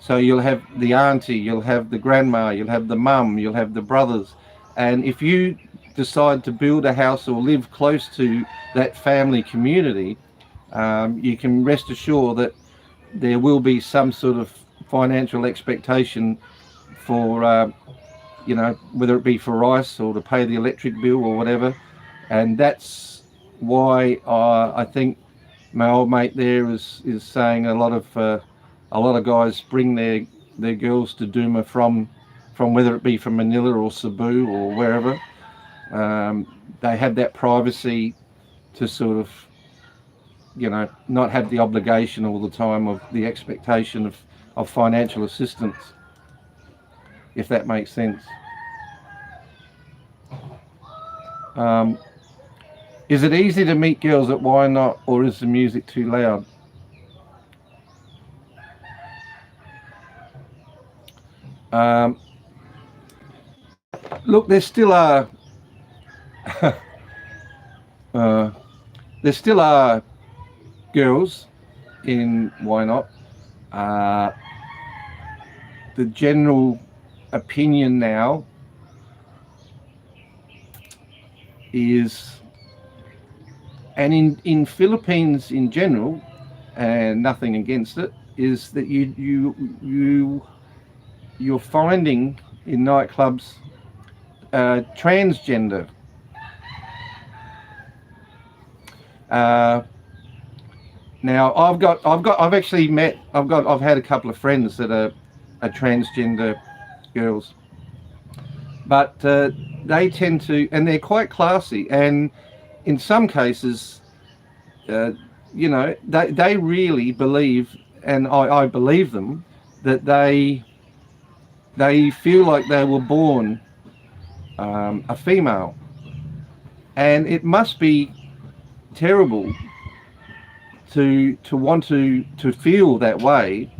So you'll have the auntie, you'll have the grandma, you'll have the mum, you'll have the brothers. And if you decide to build a house or live close to that family community, you can rest assured that there will be some sort of financial expectation for, whether it be for rice or to pay the electric bill or whatever. And that's why I think my old mate there is saying a lot of guys bring their girls to Duma from whether it be from Manila or Cebu or wherever. They have that privacy to sort of, not have the obligation all the time of the expectation of financial assistance, if that makes sense. Is it easy to meet girls at Why Not, or is the music too loud? Look, there still are girls in Why Not. The general opinion now is, and in Philippines in general, and nothing against it, is that you're finding in nightclubs transgender. Now I've had a couple of friends that are transgender girls, but they tend to, and they're quite classy, and in some cases, they really believe, and I believe them, that they feel like they were born a female, and it must be terrible to want to feel that way,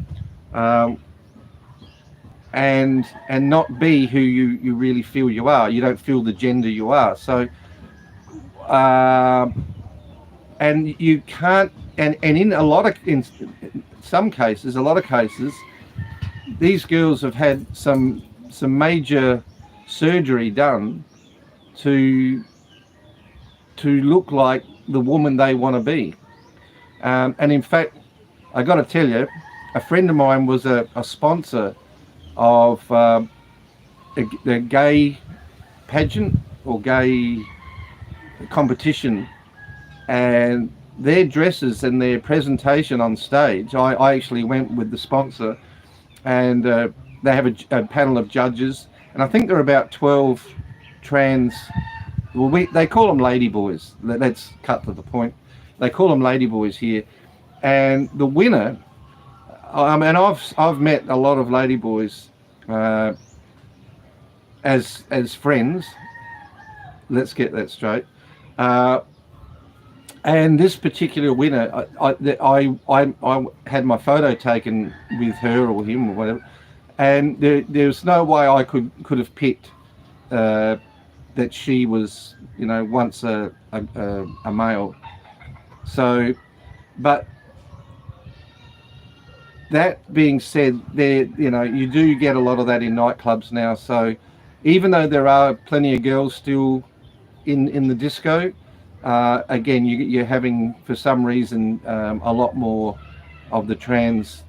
and not be who you really feel you are. You don't feel the gender you are. So and you can't, and in some cases, these girls have had some major surgery done to look like the woman they want to be. And in fact, I got to tell you, a friend of mine was a sponsor of a gay pageant or gay competition and their dresses and their presentation on stage. I actually went with the sponsor, and they have a panel of judges, and I think there are about 12 trans. Well, they call them ladyboys. Let's cut to the point. They call them ladyboys here, and the winner. And I've met a lot of ladyboys as friends. Let's get that straight. And this particular winner, I had my photo taken with her or him or whatever, and there's no way I could have picked that she was, once a male. So, but that being said, you do get a lot of that in nightclubs now. So, even though there are plenty of girls still in the disco, again, you're having, for some reason, a lot more of the trans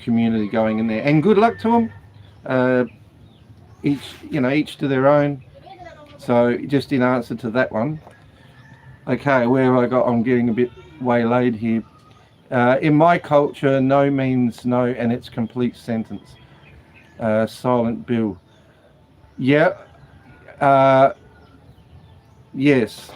community going in there. And good luck to them. Each to their own. So, just in answer to that one. Okay, where have I got? I'm getting a bit waylaid here. In my culture, no means no, and it's complete sentence. Silent Bill. Yeah. Yes.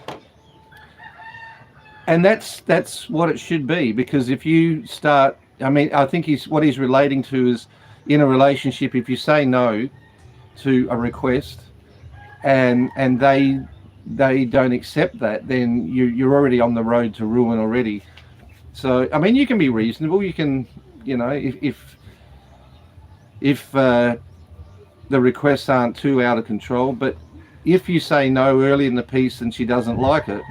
And that's what it should be, because if you start, I think what he's relating to is, in a relationship, if you say no to a request and they don't accept that, then you're already on the road to ruin already. So, you can be reasonable. You can, if the requests aren't too out of control, but if you say no early in the piece and she doesn't like it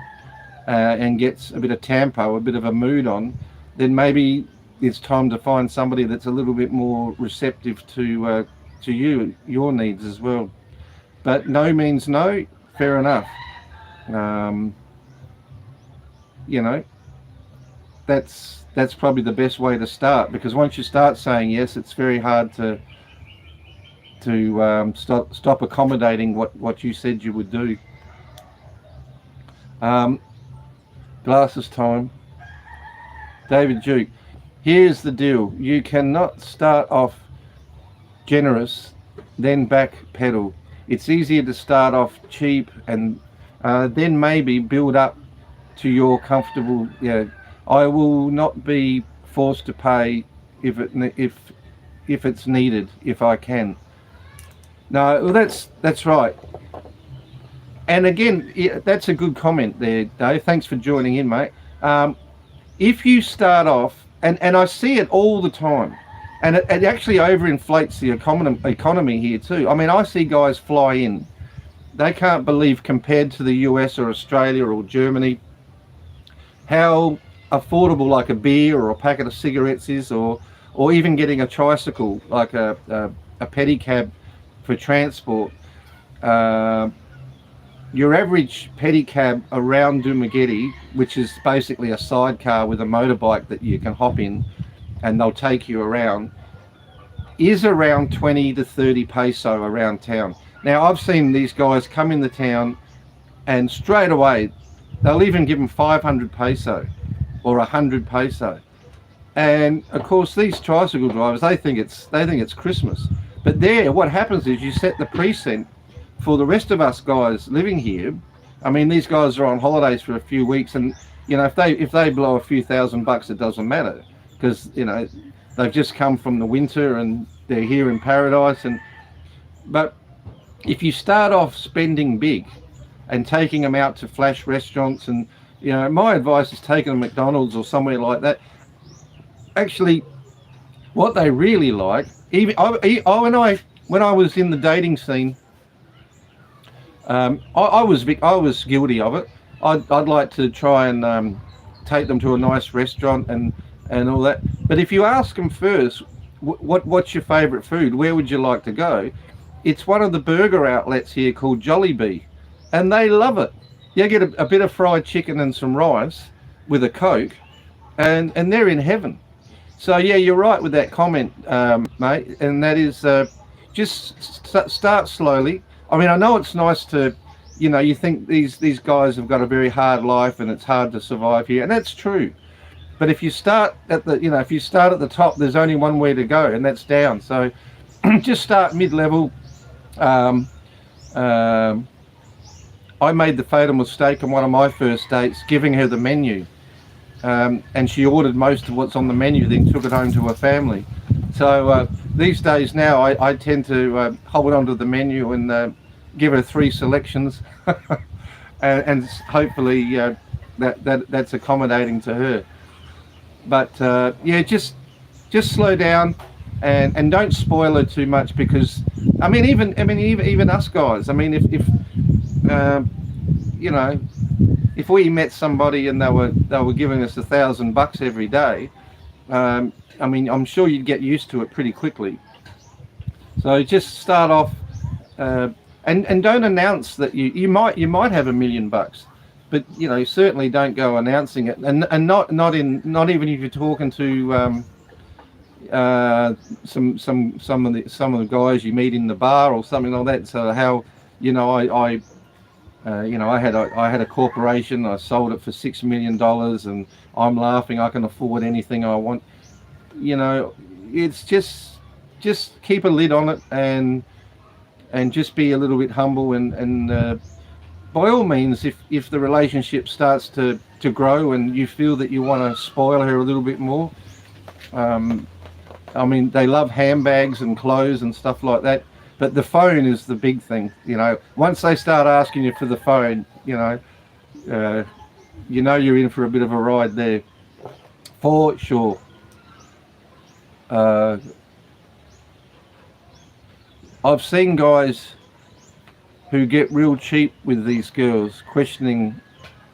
and gets a bit of tempo, a bit of a mood on, then maybe it's time to find somebody that's a little bit more receptive to your needs as well. But no means no. Fair enough. That's probably the best way to start, because once you start saying yes, it's very hard to stop accommodating what you said you would do. Glasses time. David Duke. Here's the deal. You cannot start off generous, then back pedal. It's easier to start off cheap and then maybe build up to your comfortable. I will not be forced to pay if it's needed, if I can. No, well, that's right. And again, that's a good comment there, Dave. Thanks for joining in, mate. If you start off, and I see it all the time, and it actually overinflates the economy here too. I see guys fly in. They can't believe, compared to the US or Australia or Germany, how affordable like a beer or a packet of cigarettes is, or even getting a tricycle, like a pedicab for transport. Your average pedicab around Dumageddon, which is basically a sidecar with a motorbike that you can hop in and they'll take you around, is around 20 to 30 peso around town. Now, I've seen these guys come in the town and straight away they'll even give them 500 peso or 100 peso. And of course, these tricycle drivers, they think it's Christmas. But there, what happens is you set the precedent for the rest of us guys living here. These guys are on holidays for a few weeks, and if they blow a few $1,000, it doesn't matter, because they've just come from the winter and they're here in paradise. But if you start off spending big and taking them out to flash restaurants, and my advice is taking them to McDonald's or somewhere like that. Actually, what they really like, even when I was in the dating scene, I was guilty of it. I'd like to try and take them to a nice restaurant and all that. But if you ask them first, what's your favourite food? Where would you like to go? It's one of the burger outlets here called Jollibee, and they love it. You get a bit of fried chicken and some rice with a Coke, and they're in heaven. So yeah, you're right with that comment, mate, and that is just start slowly. I know it's nice to you know, you think these guys have got a very hard life and it's hard to survive here, and that's true. But if you start at the, you know, if you start at the top, there's only one way to go, and that's down. So just start mid-level. Um, um, I made the fatal mistake on one of my first dates, giving her the menu, and she ordered most of what's on the menu, then took it home to her family. So these days now, I tend to hold on to the menu and give her 3 selections, and hopefully that's accommodating to her. But yeah, just slow down and don't spoil her too much, because even us guys. I mean, if you know, if we met somebody and they were giving us $1,000 every day, I mean, I'm sure you'd get used to it pretty quickly. So just start off, and don't announce that you might have $1 million, but you know, certainly don't go announcing it, and not even if you're talking to some of the guys you meet in the bar or something like that. So how, you know, I had a corporation, I sold it for $6 million, and I'm laughing, I can afford anything I want. You know, it's just keep a lid on it, and just be a little bit humble, and by all means, if the relationship starts to grow and you feel that you want to spoil her a little bit more, I mean, they love handbags and clothes and stuff like that, but the phone is the big thing. You know, once they start asking you for the phone, you know you're in for a bit of a ride there, for sure. I've seen guys who get real cheap with these girls, questioning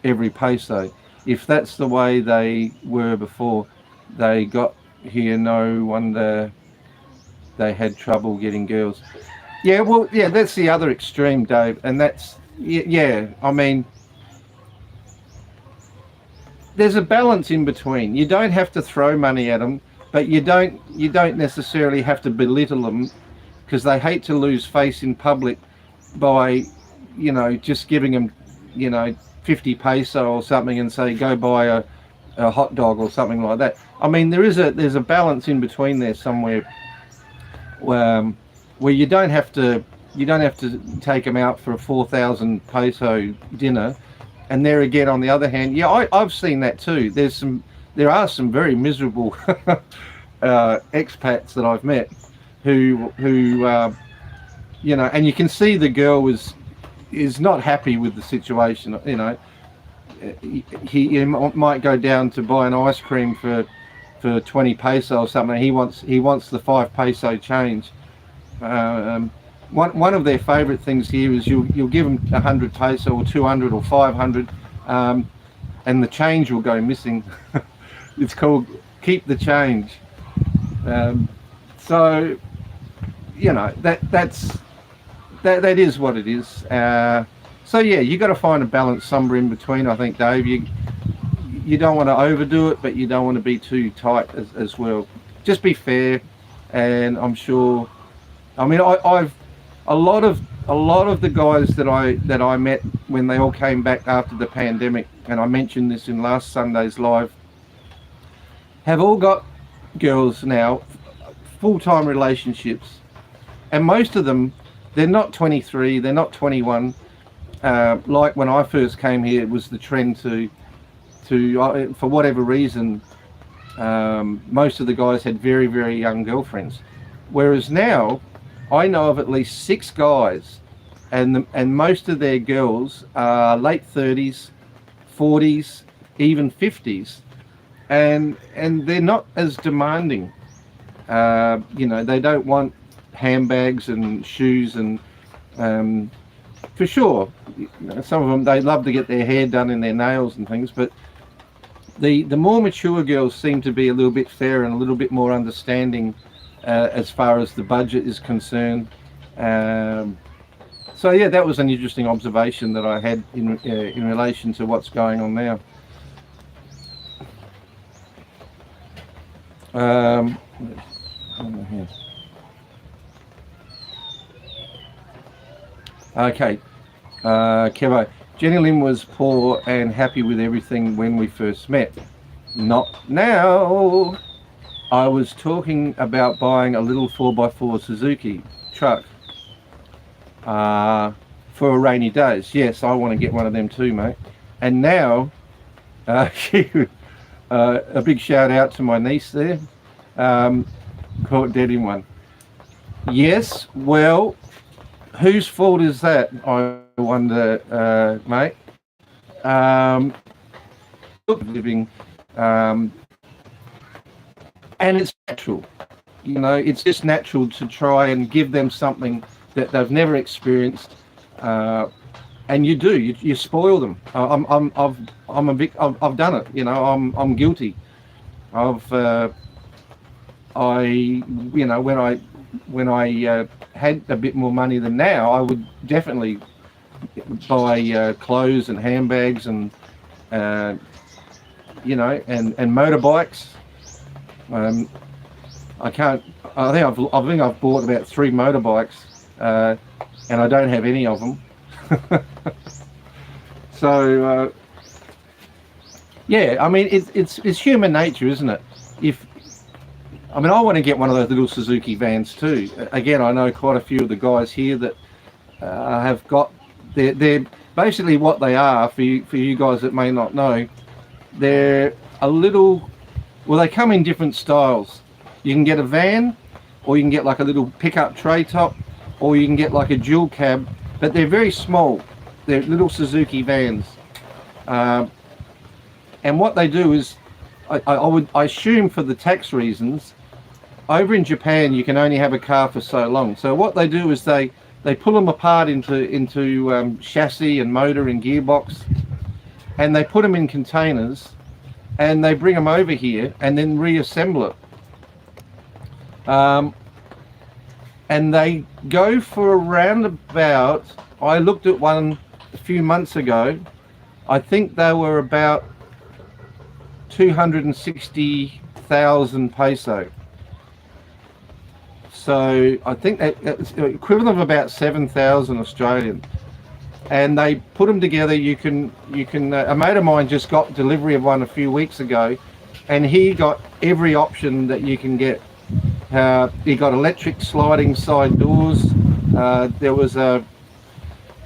every peso. If that's the way they were before they got here, no wonder they had trouble getting girls. Yeah, well, yeah, that's the other extreme, Dave, and that's, yeah, I mean, there's a balance in between. You don't have to throw money at them, but you don't necessarily have to belittle them, because they hate to lose face in public by, you know, just giving them, you know, 50 peso or something and say go buy a hot dog or something like that. I mean, there's a balance in between there somewhere, where you don't have to take them out for a 4,000 peso dinner. And there again, on the other hand, yeah, I've seen that too. There are some very miserable expats that I've met who you know, and you can see the girl is not happy with the situation. You know, he might go down to buy an ice cream for 20 peso or something. He wants the 5 peso change. One of their favourite things here is you'll give them 100 peso or 200 or 500, and the change will go missing. It's called keep the change. So, you know, that is what it is. So yeah, you got to find a balance somewhere in between, I think, Dave. You don't want to overdo it, but you don't want to be too tight as well. Just be fair, and I'm sure. I mean, I've a lot of the guys that I met when they all came back after the pandemic, and I mentioned this in last Sunday's live, have all got girls now, full-time relationships, and most of them, they're not 23, they're not 21. Like when I first came here, it was the trend to for whatever reason, most of the guys had very, very young girlfriends, whereas now I know of at least 6 guys, and most of their girls are late 30s, 40s, even 50s, and they're not as demanding. You know, they don't want handbags and shoes, and for sure, you know, some of them, they love to get their hair done and their nails and things, but the more mature girls seem to be a little bit fairer and a little bit more understanding as far as the budget is concerned. So yeah, that was an interesting observation that I had in relation to what's going on now. Okay, Kevo, Jenny Lynn was poor and happy with everything when we first met. Not now. I was talking about buying a little 4x4 Suzuki truck for rainy days. Yes, I want to get one of them too, mate. And now, a big shout out to my niece there. Caught dead in one. Yes, well, whose fault is that, I wonder, mate? Living, and it's natural. You know, it's just natural to try and give them something that they've never experienced, and you do. You spoil them. I've done it. You know, I'm guilty. When I had a bit more money than now, I would definitely buy clothes and handbags and and motorbikes. I think I've bought about 3 motorbikes, and I don't have any of them. So yeah, I mean it's human nature, isn't it? I want to get one of those little Suzuki vans too. Again, I know quite a few of the guys here that have got. They're basically what they are for you guys that may not know. They're a little. Well, they come in different styles. You can get a van, or you can get like a little pickup tray top, or you can get like a dual cab. But they're very small. They're little Suzuki vans. And what they do is, I assume for the tax reasons, over in Japan you can only have a car for so long. So what they do is they pull them apart into chassis and motor and gearbox, and they put them in containers, and they bring them over here and then reassemble it. And they go for around about, I looked at one a few months ago, I think they were about 260,000 peso. So I think that's equivalent of about 7,000 Australian. And they put them together. You can. A mate of mine just got delivery of one a few weeks ago, and he got every option that you can get. He got electric sliding side doors. There was a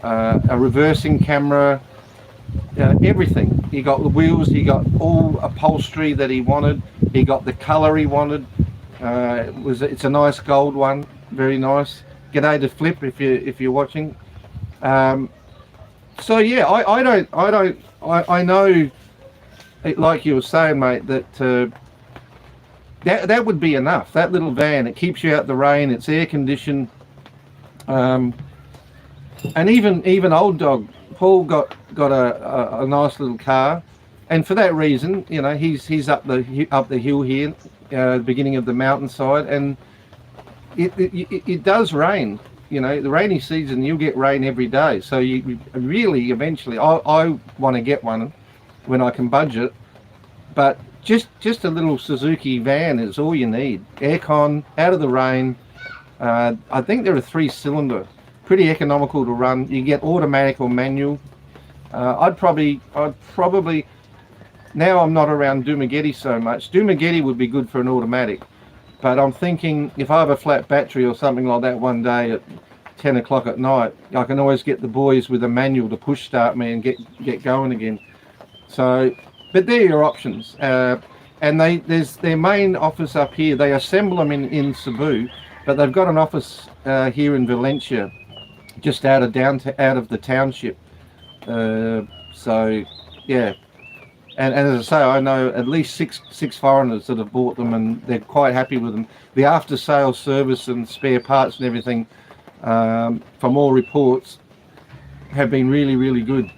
reversing camera. Everything. He got the wheels. He got all upholstery that he wanted. He got the colour he wanted. It's a nice gold one. Very nice. G'day to Flip if you're watching. So yeah, I know, like you were saying, mate, that that would be enough. That little van, it keeps you out the rain. It's air conditioned, and even old dog Paul got a nice little car, and for that reason, you know, he's up the hill here, the beginning of the mountainside, and it does rain. You know, the rainy season, you'll get rain every day. So you really, eventually, I want to get one when I can budget. But just a little Suzuki van is all you need. Aircon, out of the rain. I think they're a 3-cylinder, pretty economical to run. You get automatic or manual. I'd probably. Now I'm not around Dumageddon so much. Dumageddon would be good for an automatic. But I'm thinking if I have a flat battery or something like that one day at 10 o'clock at night, I can always get the boys with a manual to push start me and get going again. So, but they're your options. And there's their main office up here. They assemble them in Cebu, but they've got an office here in Valencia, just out of the township. So, yeah. And as I say, I know at least six foreigners that have bought them, and they're quite happy with them. The after-sales service and spare parts and everything, from all reports, have been really, really good.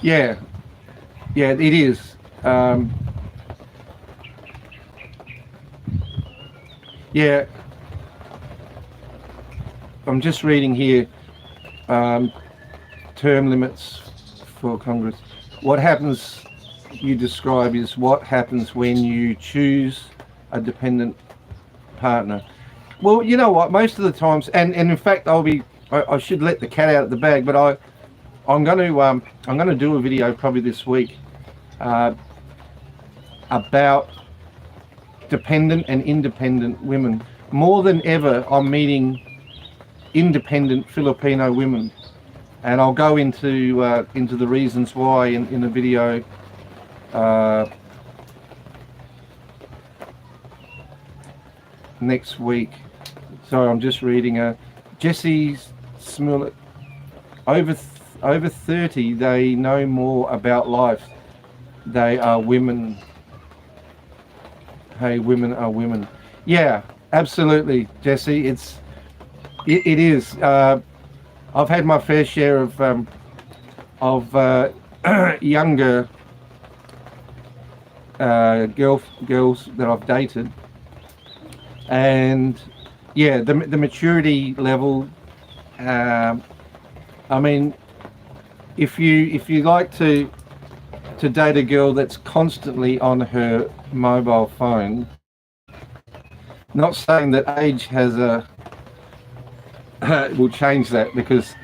Yeah, it is. Yeah, I'm just reading here, term limits for Congress. What happens you describe is what happens when you choose a dependent partner. Well, you know what? Most of the times, and in fact, I should let the cat out of the bag, but I'm going to do a video probably this week about dependent and independent women. More than ever, I'm meeting independent Filipino women, and I'll go into the reasons why in the video next week. So I'm just reading Jesse Smollett. Over 30, they know more about life. They are women. Hey, women are women. Yeah, absolutely, Jesse. It is. I've had my fair share of younger girls that I've dated, and yeah, the maturity level. I mean, if you like to date a girl that's constantly on her mobile phone, not saying that age has will change that, because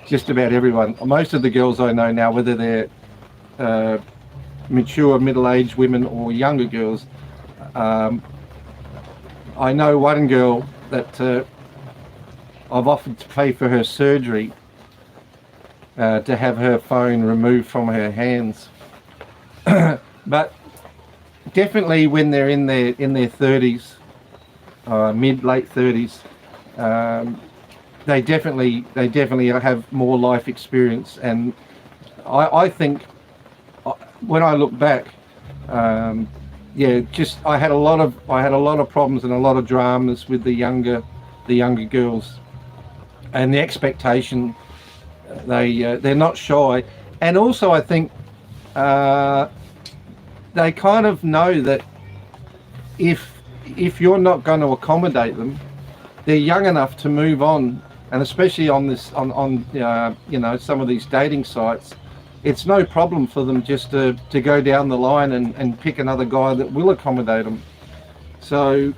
just about everyone, most of the girls I know now, whether they're mature middle-aged women or younger girls, I know one girl that I've offered to pay for her surgery to have her phone removed from her hands. But definitely when they're in their 30s, late 30s, they definitely have more life experience. And I think when I look back, yeah, just I had a lot of problems and a lot of dramas with the younger girls, and the expectation. They're not shy, and also I think they kind of know that if you're not going to accommodate them, they're young enough to move on. And especially on you know, some of these dating sites, it's no problem for them just to go down the line and pick another guy that will accommodate them. So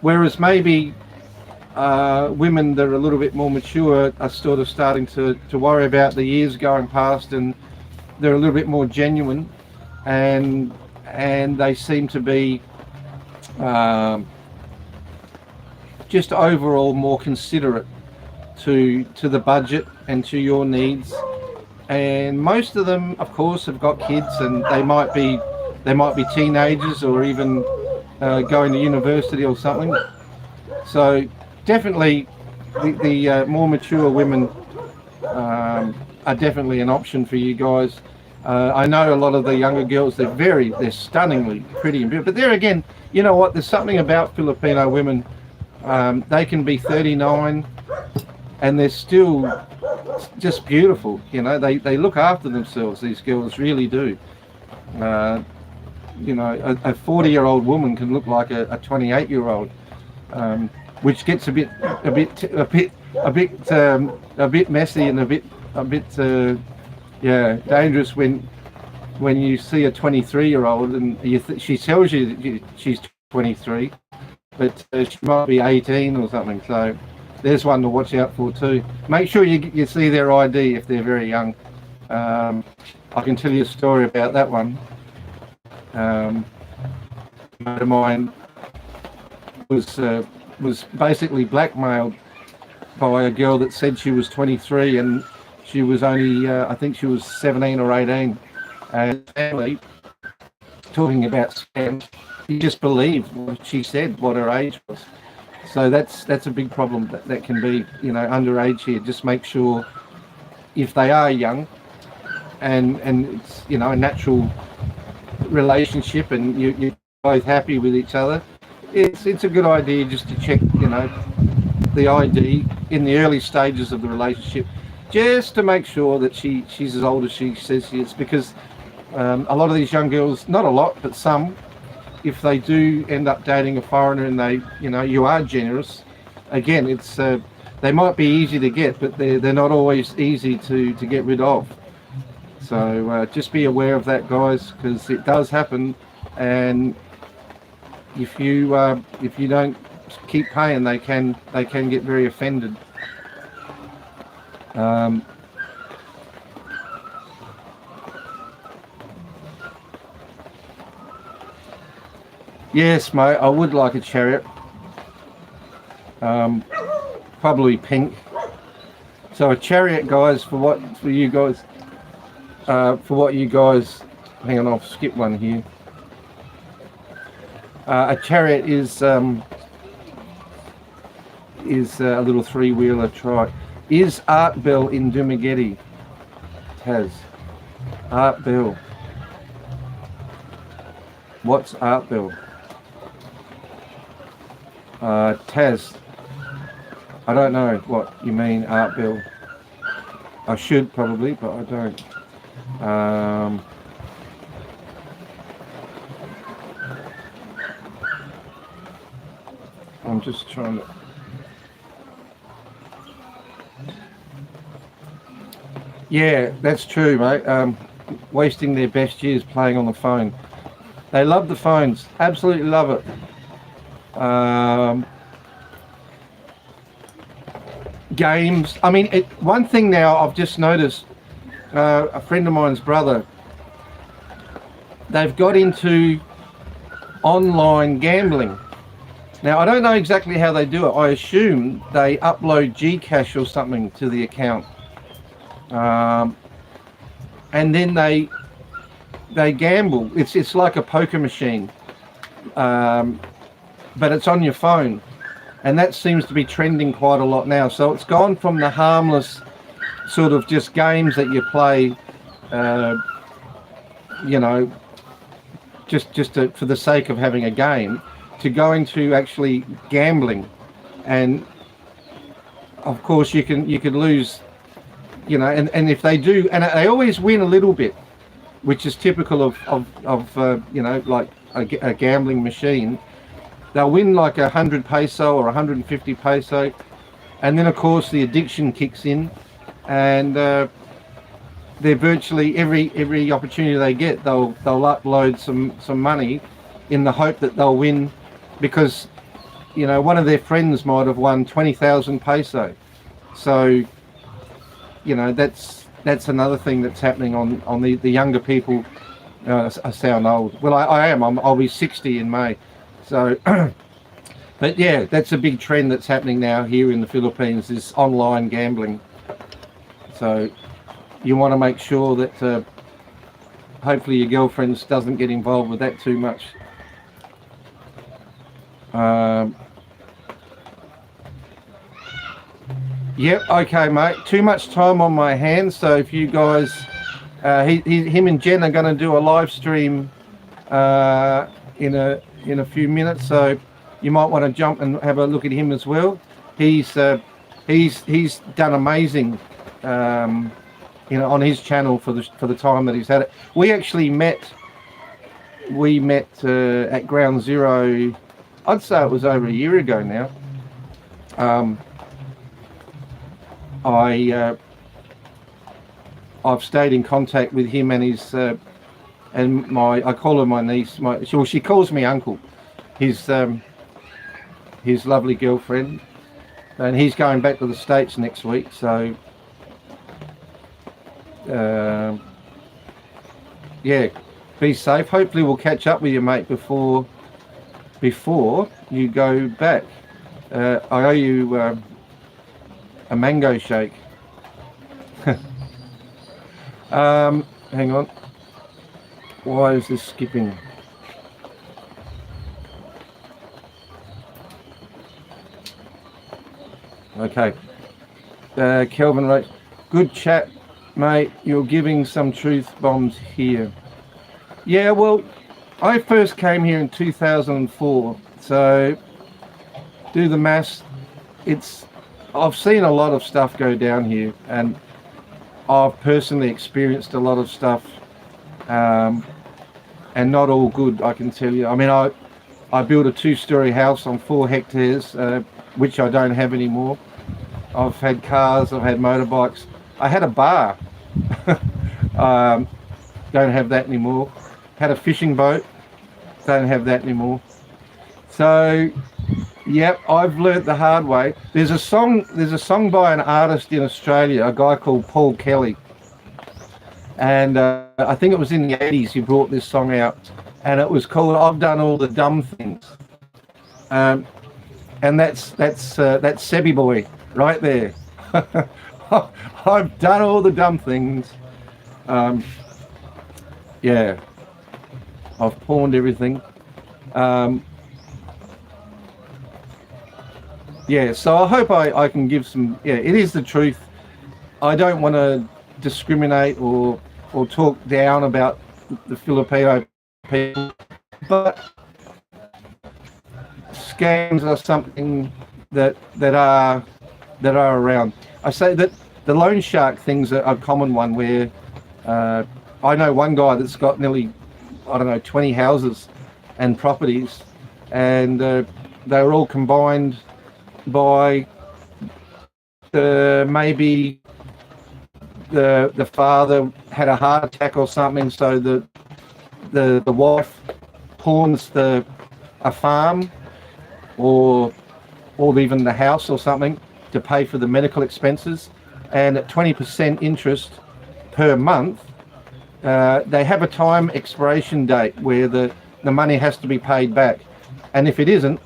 whereas maybe women that are a little bit more mature are sort of starting to worry about the years going past, and they're a little bit more genuine, and they seem to be just overall more considerate to the budget and to your needs. And most of them, of course, have got kids, and they might be teenagers or even going to university or something. So definitely the more mature women are definitely an option for you guys. I know a lot of the younger girls, they're stunningly pretty and beautiful. But there again, you know what, there's something about Filipino women. They can be 39 and they're still just beautiful. You know, they look after themselves, these girls really do. You know, a 40-year-old woman can look like a 28-year-old, which gets a bit messy and a bit yeah, dangerous when you see a 23-year-old and she tells you that she's 23, but she might be 18 or something. So there's one to watch out for too. Make sure you see their ID if they're very young. I can tell you a story about that one. A mate of mine was basically blackmailed by a girl that said she was 23 and she was only I think she was 17 or 18. And family, talking about scams, he just believed what she said, what her age was. So that's a big problem that can be, you know, underage here. Just make sure if they are young and it's, you know, a natural relationship and you're both happy with each other, it's a good idea just to check, you know, the ID in the early stages of the relationship, just to make sure that she's as old as she says she is. Because a lot of these young girls, not a lot, but some, if they do end up dating a foreigner and they, you know, you are generous, again, it's they might be easy to get, but they're not always easy to get rid of. So just be aware of that, guys, because it does happen. And if you don't keep paying, they can get very offended. Yes, mate, I would like a chariot. Probably pink. So a chariot, guys, for you guys, hang on, I'll skip one here. A chariot is a little three-wheeler trike. Is Art Bell in Dumageddon? Taz. Art Bell. What's Art Bell? Taz. I don't know what you mean, Art Bell. I should probably, but I don't. I'm just trying to... Yeah, that's true, mate. Wasting their best years playing on the phone. They love the phones. Absolutely love it. Games. I mean, one thing now I've just noticed, a friend of mine's brother, they've got into online gambling. Now, I don't know exactly how they do it. I assume they upload Gcash or something to the account. And then they gamble. It's like a poker machine, but it's on your phone, and that seems to be trending quite a lot now. So it's gone from the harmless sort of just games that you play, you know, for the sake of having a game, to going to actually gambling. And of course you can lose, you know, and if they do, and they always win a little bit, which is typical of you know, like a gambling machine. They'll win like 100 peso or 150 peso, and then of course the addiction kicks in, and they're virtually every opportunity they get, they'll upload some money in the hope that they'll win, because, you know, one of their friends might have won 20,000 peso. So, you know, that's another thing that's happening on the younger people. I sound old. Well, I am. I'll be 60 in May. So, but yeah, that's a big trend that's happening now here in the Philippines, is online gambling. So you want to make sure that hopefully your girlfriend doesn't get involved with that too much. Yep, okay, mate. Too much time on my hands. So if you guys, him and Jen are going to do a live stream in a few minutes. So you might want to jump and have a look at him as well. He's done amazing, you know, on his channel for the time that he's had it. We actually met at Ground Zero. I'd say it was over a year ago now. I've stayed in contact with him and his and I call her my niece. She calls me uncle. His lovely girlfriend, and he's going back to the States next week. So yeah, be safe. Hopefully we'll catch up with you, mate, before you go back. I owe you a mango shake. Hang on. Why is this skipping? Okay. Kelvin wrote, good chat, mate. You're giving some truth bombs here. Yeah, well, I first came here in 2004. So do the maths. I've seen a lot of stuff go down here, and I've personally experienced a lot of stuff, and not all good, I can tell you. I mean, I built a 2-story house on 4 hectares, which I don't have anymore. I've had cars, I've had motorbikes. I had a bar. Don't have that anymore. Had a fishing boat. Don't have that anymore. So, yep, I've learnt the hard way. There's a song by an artist in Australia, a guy called Paul Kelly, and I think it was in the 80s he brought this song out, and it was called "I've Done All the Dumb Things," and that's Sebi boy right there. I've done all the dumb things. Yeah, I've pawned everything. Yeah, so I hope I can give some. Yeah, it is the truth. I don't want to discriminate or talk down about the Filipino people, but scams are something that are around. I say that the loan shark thing's a common one where I know one guy that's got nearly, I don't know, 20 houses and properties, and they were all combined by maybe the father had a heart attack or something, so the wife pawns a farm or even the house or something to pay for the medical expenses, and at 20% interest per month, they have a time expiration date where the money has to be paid back, and if it isn't,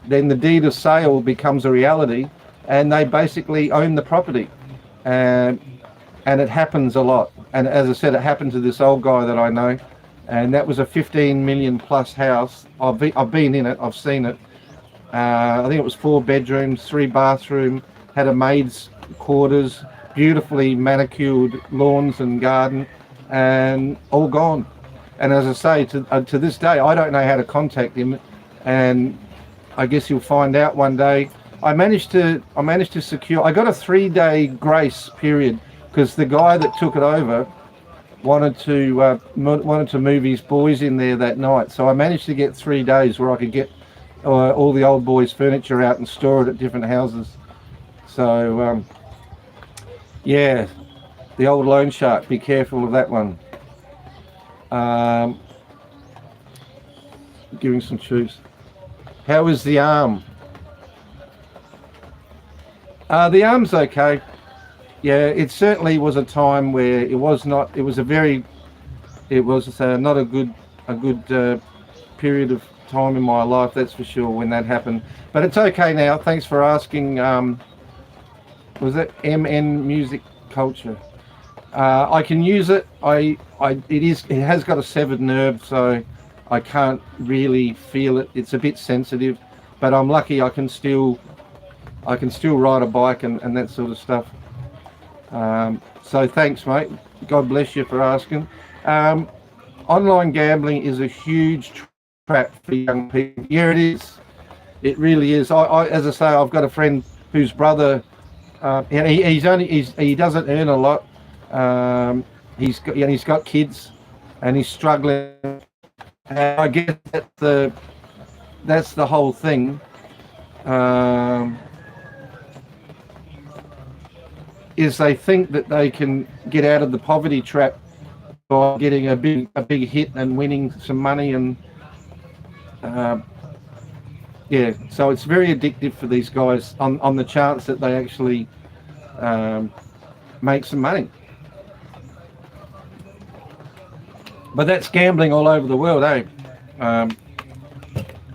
then the deed of sale becomes a reality and they basically own the property. And it happens a lot. And as I said, it happened to this old guy that I know, and that was a 15 million plus house. I've been in it, I've seen it. I think it was 4 bedrooms, 3 bathrooms, had a maid's quarters, beautifully manicured lawns and garden, and all gone. And as I say, to this day, I don't know how to contact him, and I guess you'll find out one day. I managed to secure. I got a 3-day grace period because the guy that took it over wanted to move his boys in there that night. So I managed to get 3 days where I could get all the old boys' furniture out and store it at different houses. So yeah, the old loan shark. Be careful of that one. Giving some chews. How is the arm? The arm's okay. Yeah, it certainly was a time where it was not a good period of time in my life, that's for sure, when that happened. But it's okay now. Thanks for asking. Was it MN Music Culture? I can use it. It has got a severed nerve, so I can't really feel it. It's a bit sensitive, but I'm lucky I can still ride a bike and that sort of stuff. So thanks, mate. God bless you for asking. Online gambling is a huge trap for young people. Yeah, it is. It really is. As I say, I've got a friend whose brother, he doesn't earn a lot. He's got kids, and he's struggling. I guess that's the whole thing. Is they think that they can get out of the poverty trap by getting a big hit and winning some money, and yeah, so it's very addictive for these guys on the chance that they actually make some money. But that's gambling all over the world, eh?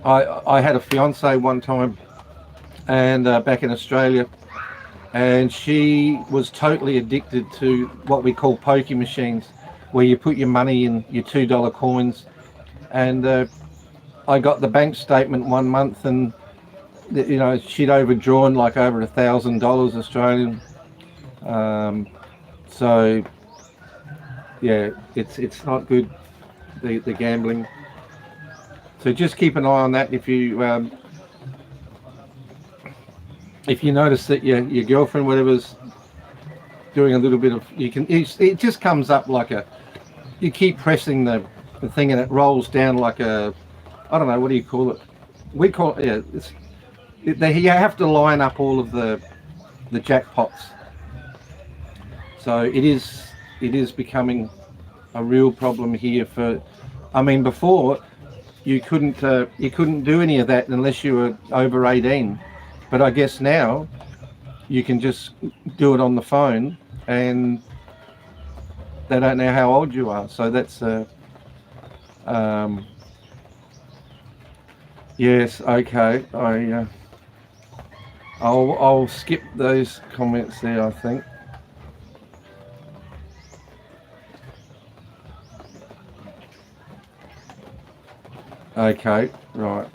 I had a fiance one time, and back in Australia, and she was totally addicted to what we call pokie machines, where you put your money in your $2 coins. And I got the bank statement one month, and she'd overdrawn like over $1,000 Australian. So yeah, it's not good, the gambling. So just keep an eye on that. If you notice that your girlfriend, whatever's doing a little bit of, it just comes up like you keep pressing the thing and it rolls down like I don't know, what do you call it? We call it, yeah, you have to line up all of the jackpots. So it is becoming a real problem here for. I mean, before you couldn't do any of that unless you were over 18, but I guess now you can just do it on the phone, and they don't know how old you are. So that's yes, okay. I'll skip those comments there, I think. Okay, right.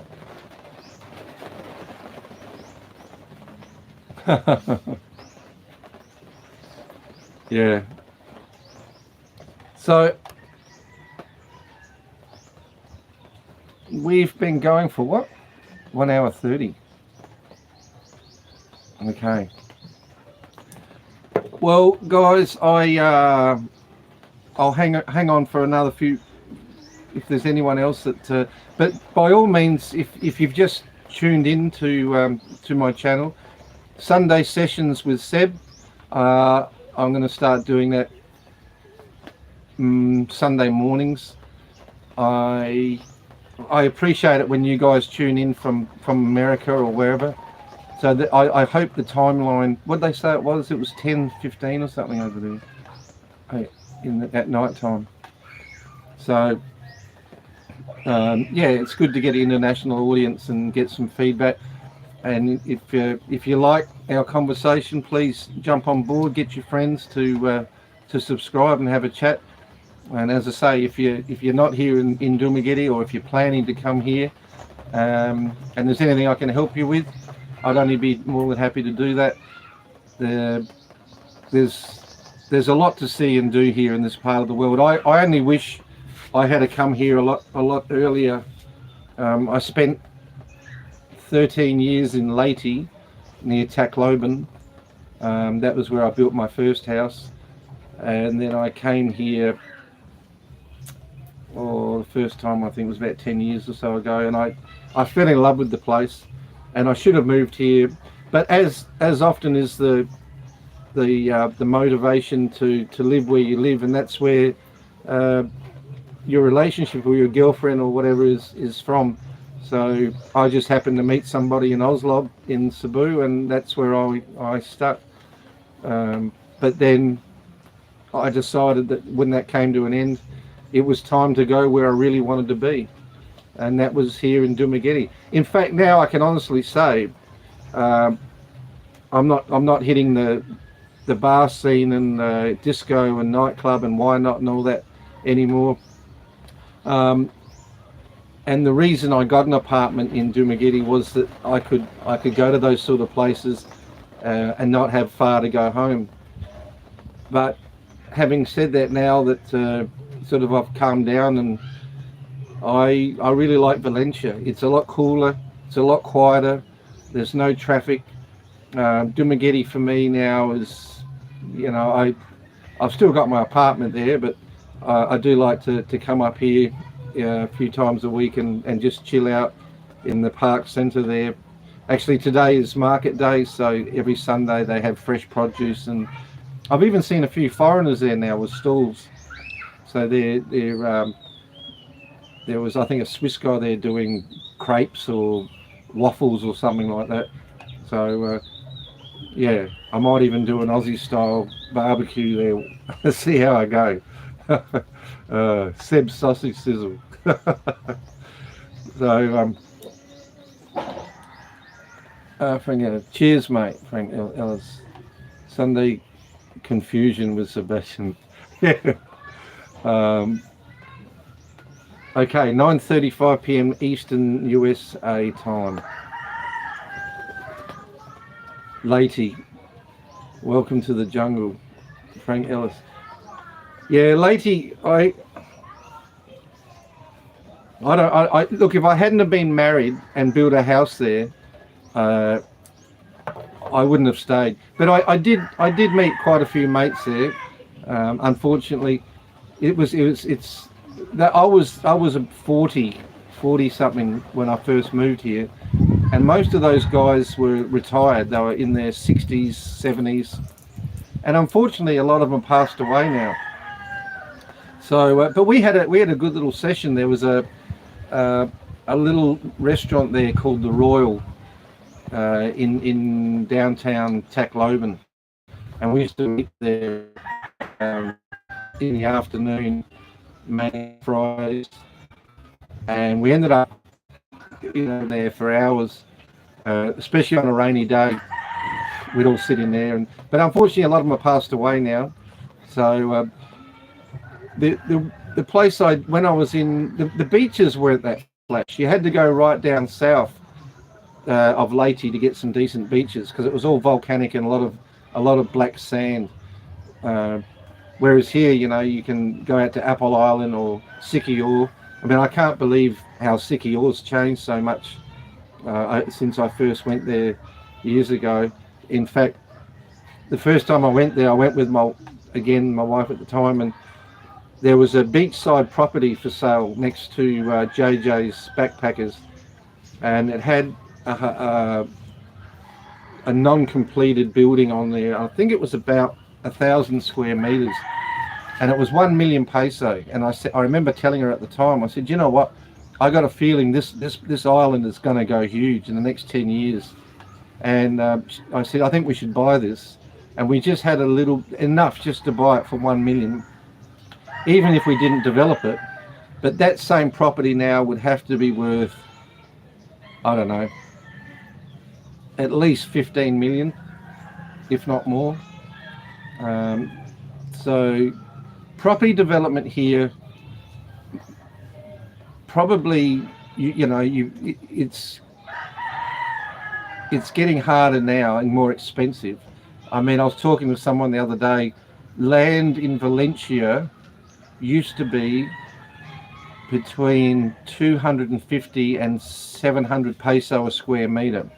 Yeah. So we've been going for what? 1 hour 30. Okay. Well, guys, I'll hang on for another few. If there's anyone else that, but by all means, if you've just tuned in to my channel, Sunday sessions with Seb, I'm going to start doing that Sunday mornings. I appreciate it when you guys tune in from America or wherever. So that I hope the timeline. What they say it was 10:15 or something over there at night time. So. Yeah, it's good to get an international audience and get some feedback. And if you like our conversation, please jump on board, get your friends to subscribe and have a chat. And as I say, if you're not here in Dumaguete, or if you're planning to come here, and there's anything I can help you with, I'd only be more than happy to do that. There's a lot to see and do here in this part of the world. I only wish I had to come here a lot earlier. I spent 13 years in Leyte near Tacloban. That was where I built my first house, and then I came here. The first time I think was about 10 years or so ago, and I fell in love with the place, and I should have moved here. But as often is the motivation to live where you live, and that's where your relationship with your girlfriend or whatever is from. So I just happened to meet somebody in Oslo in Cebu, and that's where I stuck. But then I decided that when that came to an end, it was time to go where I really wanted to be, and that was here in Dumaguete. In fact, now I can honestly say I'm not hitting the bar scene and disco and nightclub and why not and all that anymore. And the reason I got an apartment in Dumaguete was that I could go to those sort of places and not have far to go home. But having said that, now that sort of I've calmed down, and I really like Valencia. It's a lot cooler, it's a lot quieter, there's no traffic. Dumaguete for me now is, I've still got my apartment there, but I do like to come up here a few times a week and just chill out in the park centre there. Actually, today is market day, so every Sunday they have fresh produce, and I've even seen a few foreigners there now with stalls. So there was, I think, a Swiss guy there doing crepes or waffles or something like that. So yeah, I might even do an Aussie style barbecue there. Let's see how I go. Seb's sausage sizzle. So Frank, cheers mate, Frank Ellis. Sunday confusion with Sebastian. Yeah. Okay, 9:35 p.m. Eastern USA time. Leyte, welcome to the jungle, Frank Ellis. Yeah, Leyte, I look, if I hadn't have been married and built a house there, I wouldn't have stayed. But I did meet quite a few mates there. Unfortunately, it's that I was 40 something when I first moved here, and most of those guys were retired. They were in their 60s, 70s, and unfortunately a lot of them passed away now. So, but we had a good little session. There was uh, a little restaurant there called the Royal in downtown Tacloban, and we used to meet there in the afternoon, make fries, and we ended up there for hours, especially on a rainy day. We'd all sit in there, but unfortunately, a lot of them have passed away now. So the place when I was in the beaches weren't that flash. You had to go right down south of Leyte to get some decent beaches because it was all volcanic and a lot of black sand. Whereas here, you can go out to Apple Island or Sikior. I mean, I can't believe how Sikior's changed so much since I first went there years ago. In fact, the first time I went there, I went with my wife at the time, and there was a beachside property for sale next to JJ's Backpackers, and it had a non-completed building on there. I think it was about 1,000 square meters, and it was 1 million peso. And I remember telling her at the time, I said, you know what? I got a feeling this island is going to go huge in the next 10 years. And I said, I think we should buy this. And we just had enough just to buy it for 1 million, even if we didn't develop it. But that same property now would have to be worth, I don't know, at least 15 million, if not more. So property development here, probably, it's getting harder now and more expensive. I mean, I was talking with someone the other day. Land in Valencia used to be between 250 and 700 peso a square meter.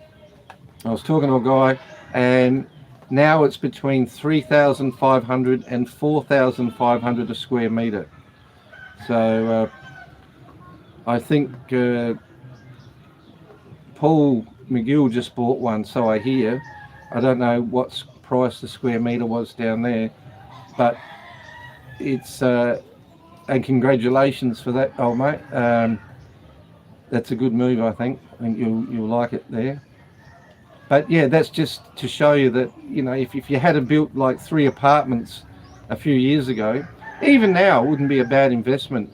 I was talking to a guy, and now it's between 3,500 and 4,500 a square meter. So I think Paul McGill just bought one, so I hear. I don't know what price the square meter was down there, but it's and congratulations for that, old mate. That's a good move, I think. I think you'll like it there. But yeah, that's just to show you that, if you had built like 3 apartments a few years ago, even now it wouldn't be a bad investment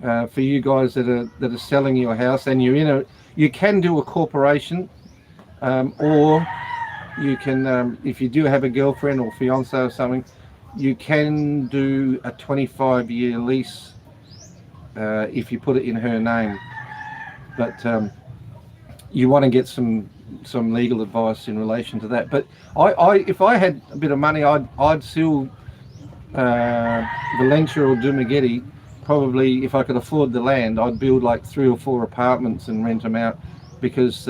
for you guys that are selling your house, and you can do a corporation, or you can, if you do have a girlfriend or fiance or something, you can do a 25-year lease if you put it in her name. But you want to get some legal advice in relation to that. But if I had a bit of money, I'd still Valencia or Dumaguete. Probably, if I could afford the land, I'd build like 3 or 4 apartments and rent them out, because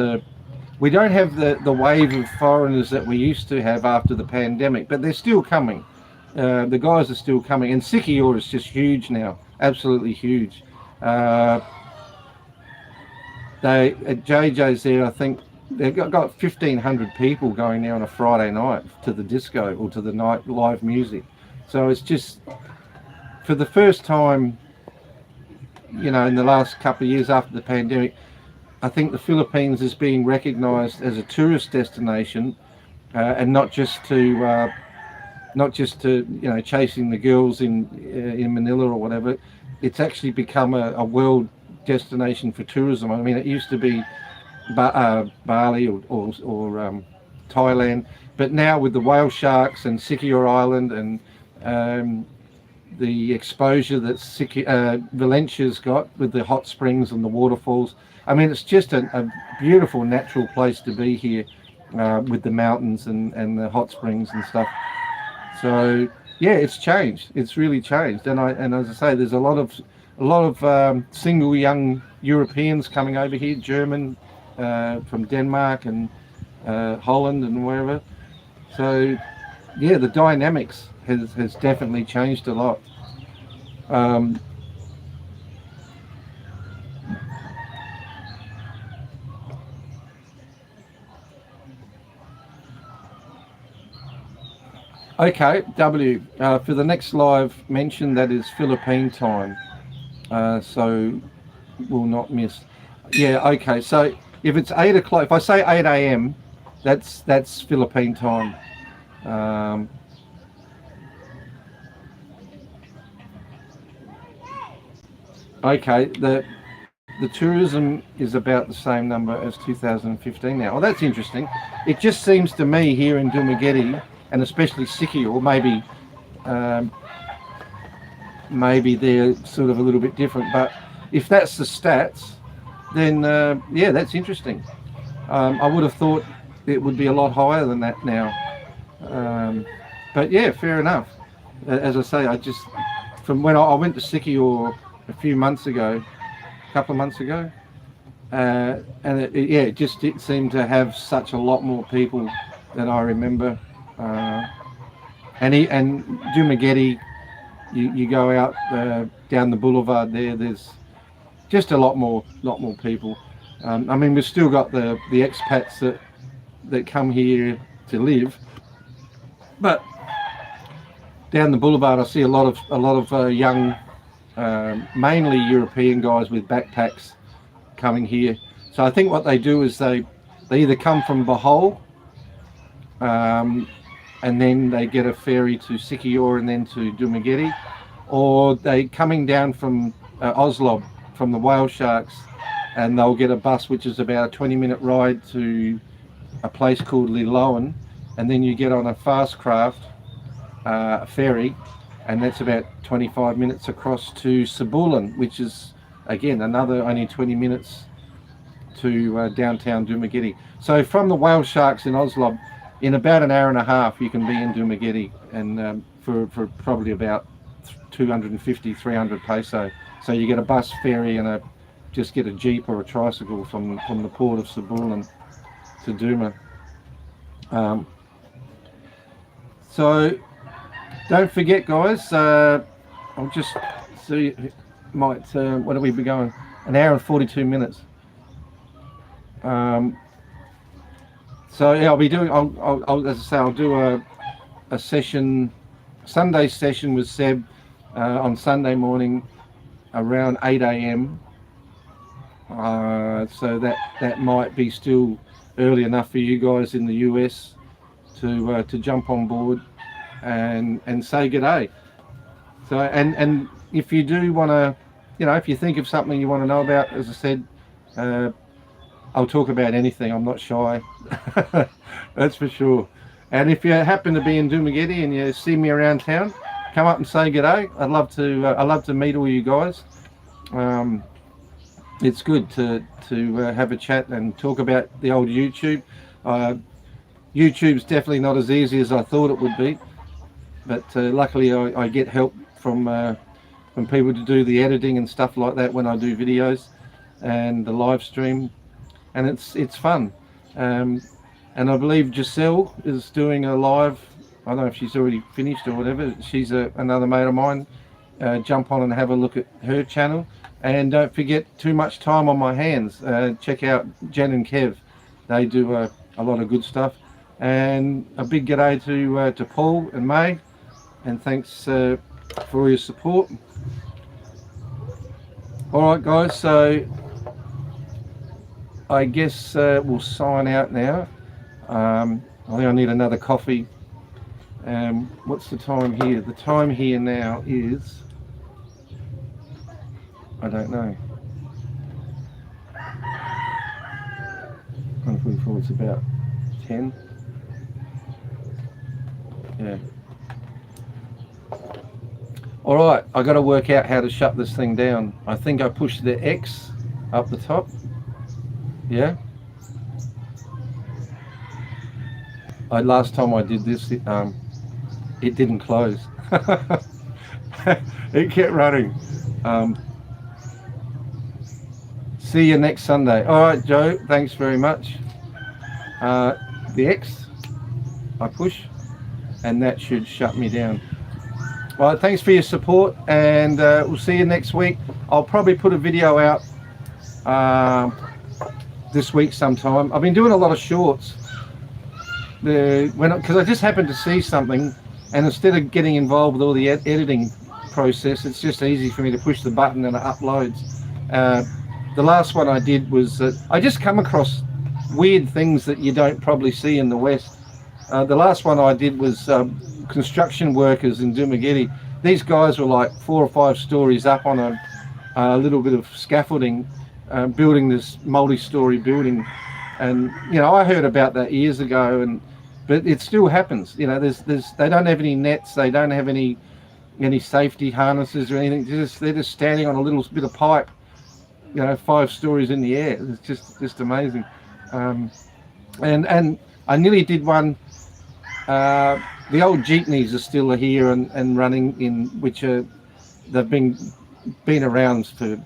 we don't have the wave of foreigners that we used to have after the pandemic, but they're still coming. The guys are still coming, and Sikior is just huge now, absolutely huge. They at JJ's there, I think they've got 1,500 people going there on a Friday night to the disco or to the night live music. So it's just, for the first time, in the last couple of years after the pandemic, I think the Philippines is being recognised as a tourist destination, and not just to chasing the girls in Manila or whatever. It's actually become a world destination for tourism. I mean, it used to be Bali or Thailand, but now with the whale sharks and Sikior Island and the exposure that Valencia's got with the hot springs and the waterfalls, I mean, it's just a beautiful natural place to be here, with the mountains and the hot springs and stuff. So yeah, it's changed. It's really changed, and as I say, there's a lot of single young Europeans coming over here, German, from Denmark and Holland and wherever. So yeah, the dynamics has definitely changed a lot. Okay, W. For the next live mention, that is Philippine time. So will not miss. Yeah, okay. So if it's 8 o'clock, if I say 8 a.m., that's Philippine time. Um, okay, the tourism is about the same number as 2015 now. Well, that's interesting. It just seems to me here in Dumaguete, and especially Sikio, um, maybe they're sort of a little bit different. But if that's the stats, then yeah, that's interesting. I would have thought it would be a lot higher than that now. Um, but yeah, fair enough. As I say, I just from when I went to Sikio a few months ago, a couple of months ago, and yeah, it seemed to have such a lot more people than I remember. And Dumaguete, you go out down the boulevard there. There's just a lot more people. I mean, we've still got the expats that come here to live, but down the boulevard, I see a lot of young, mainly European guys with backpacks coming here. So I think what they do is they either come from Bohol, and then they get a ferry to Sikior and then to Dumaguete, or they coming down from Oslo from the whale sharks, and they'll get a bus which is about a 20-minute ride to a place called Liloan, and then you get on a fast craft, a ferry, and that's about 25 minutes across to Cebulan, which is again another only 20 minutes to downtown Dumaguete. So from the whale sharks in Oslo, in about an hour and a half you can be in Dumaguete, and for probably about 250, 300 peso. So you get a bus, ferry, and just get a jeep or a tricycle from the port of Cebulan to Duma. So don't forget, guys. I'll just see. What are we be going? An hour and 42 minutes. So yeah, I'll be doing. I'll as I say, I'll do a session, Sunday session with Seb on Sunday morning around 8 a.m. So that might be still early enough for you guys in the US to jump on board and say g'day. So and if you do want to, if you think of something you want to know about, as I said, I'll talk about anything. I'm not shy. That's for sure. And if you happen to be in Dumaguete and you see me around town, come up and say g'day. I'd love to meet all you guys. It's good to have a chat and talk about the old YouTube. YouTube's definitely not as easy as I thought it would be, but luckily I get help from people to do the editing and stuff like that when I do videos and the live stream, and it's fun. And I believe Giselle is doing a live. I don't know if she's already finished or whatever. She's another mate of mine. Jump on and have a look at her channel. And don't forget, Too Much Time on My Hands. Check out Jen and Kev. They do a lot of good stuff. And a big g'day to Paul and May. And thanks for all your support. Alright guys, so I guess we'll sign out now. I think I need another coffee. What's the time here? The time here now is, I don't know. I'm looking forward, it's about 10. Yeah. Alright, I got to work out how to shut this thing down. I think I pushed the X up the top. Yeah. Last time I did this, it didn't close. It kept running. See you next Sunday. All right, Joe, thanks very much. The X, I push, and that should shut me down. All right, thanks for your support, and we'll see you next week. I'll probably put a video out this week sometime. I've been doing a lot of shorts. Because I just happened to see something, And instead of getting involved with all the editing process, it's just easy for me to push the button and it uploads. The last one I did was I just come across weird things that you don't probably see in the West. The last one I did was construction workers in Dumaguete. These guys were like 4 or 5 stories up on a little bit of scaffolding, building this multi-story building. And you know, I heard about that years ago, but it still happens. You know, they don't have any nets, they don't have any safety harnesses or anything. They're just standing on a little bit of pipe, you know, 5 stories in the air. It's just amazing. And I nearly did one. The old jeepneys are still here and running, in which they've been around for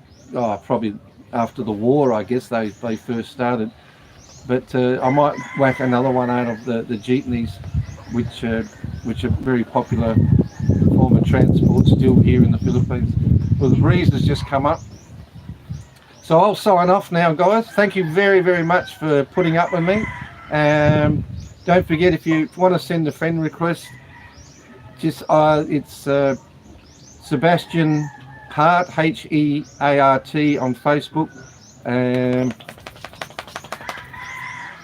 probably after the war, I guess they first started. But I might whack another one out of the jeepneys, which are very popular form of transport still here in the Philippines. Well, the breeze has just come up. So I'll sign off now, guys. Thank you very, very much for putting up with me. Don't forget, if you want to send a friend request, just it's Sebastian Hart, H-E-A-R-T, on Facebook.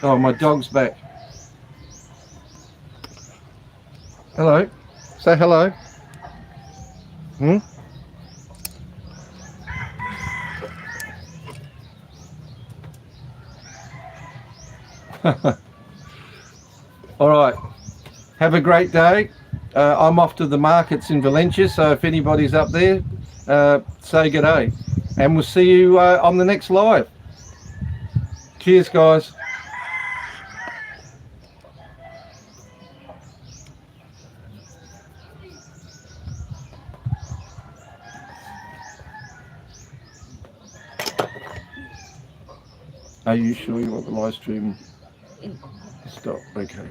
Oh, my dog's back. Hello. Say hello. All right, have a great day. I'm off to the markets in Valencia, so if anybody's up there, say g'day, and we'll see you on the next live. Cheers, guys. Are you sure you want the live stream? Stop. Okay.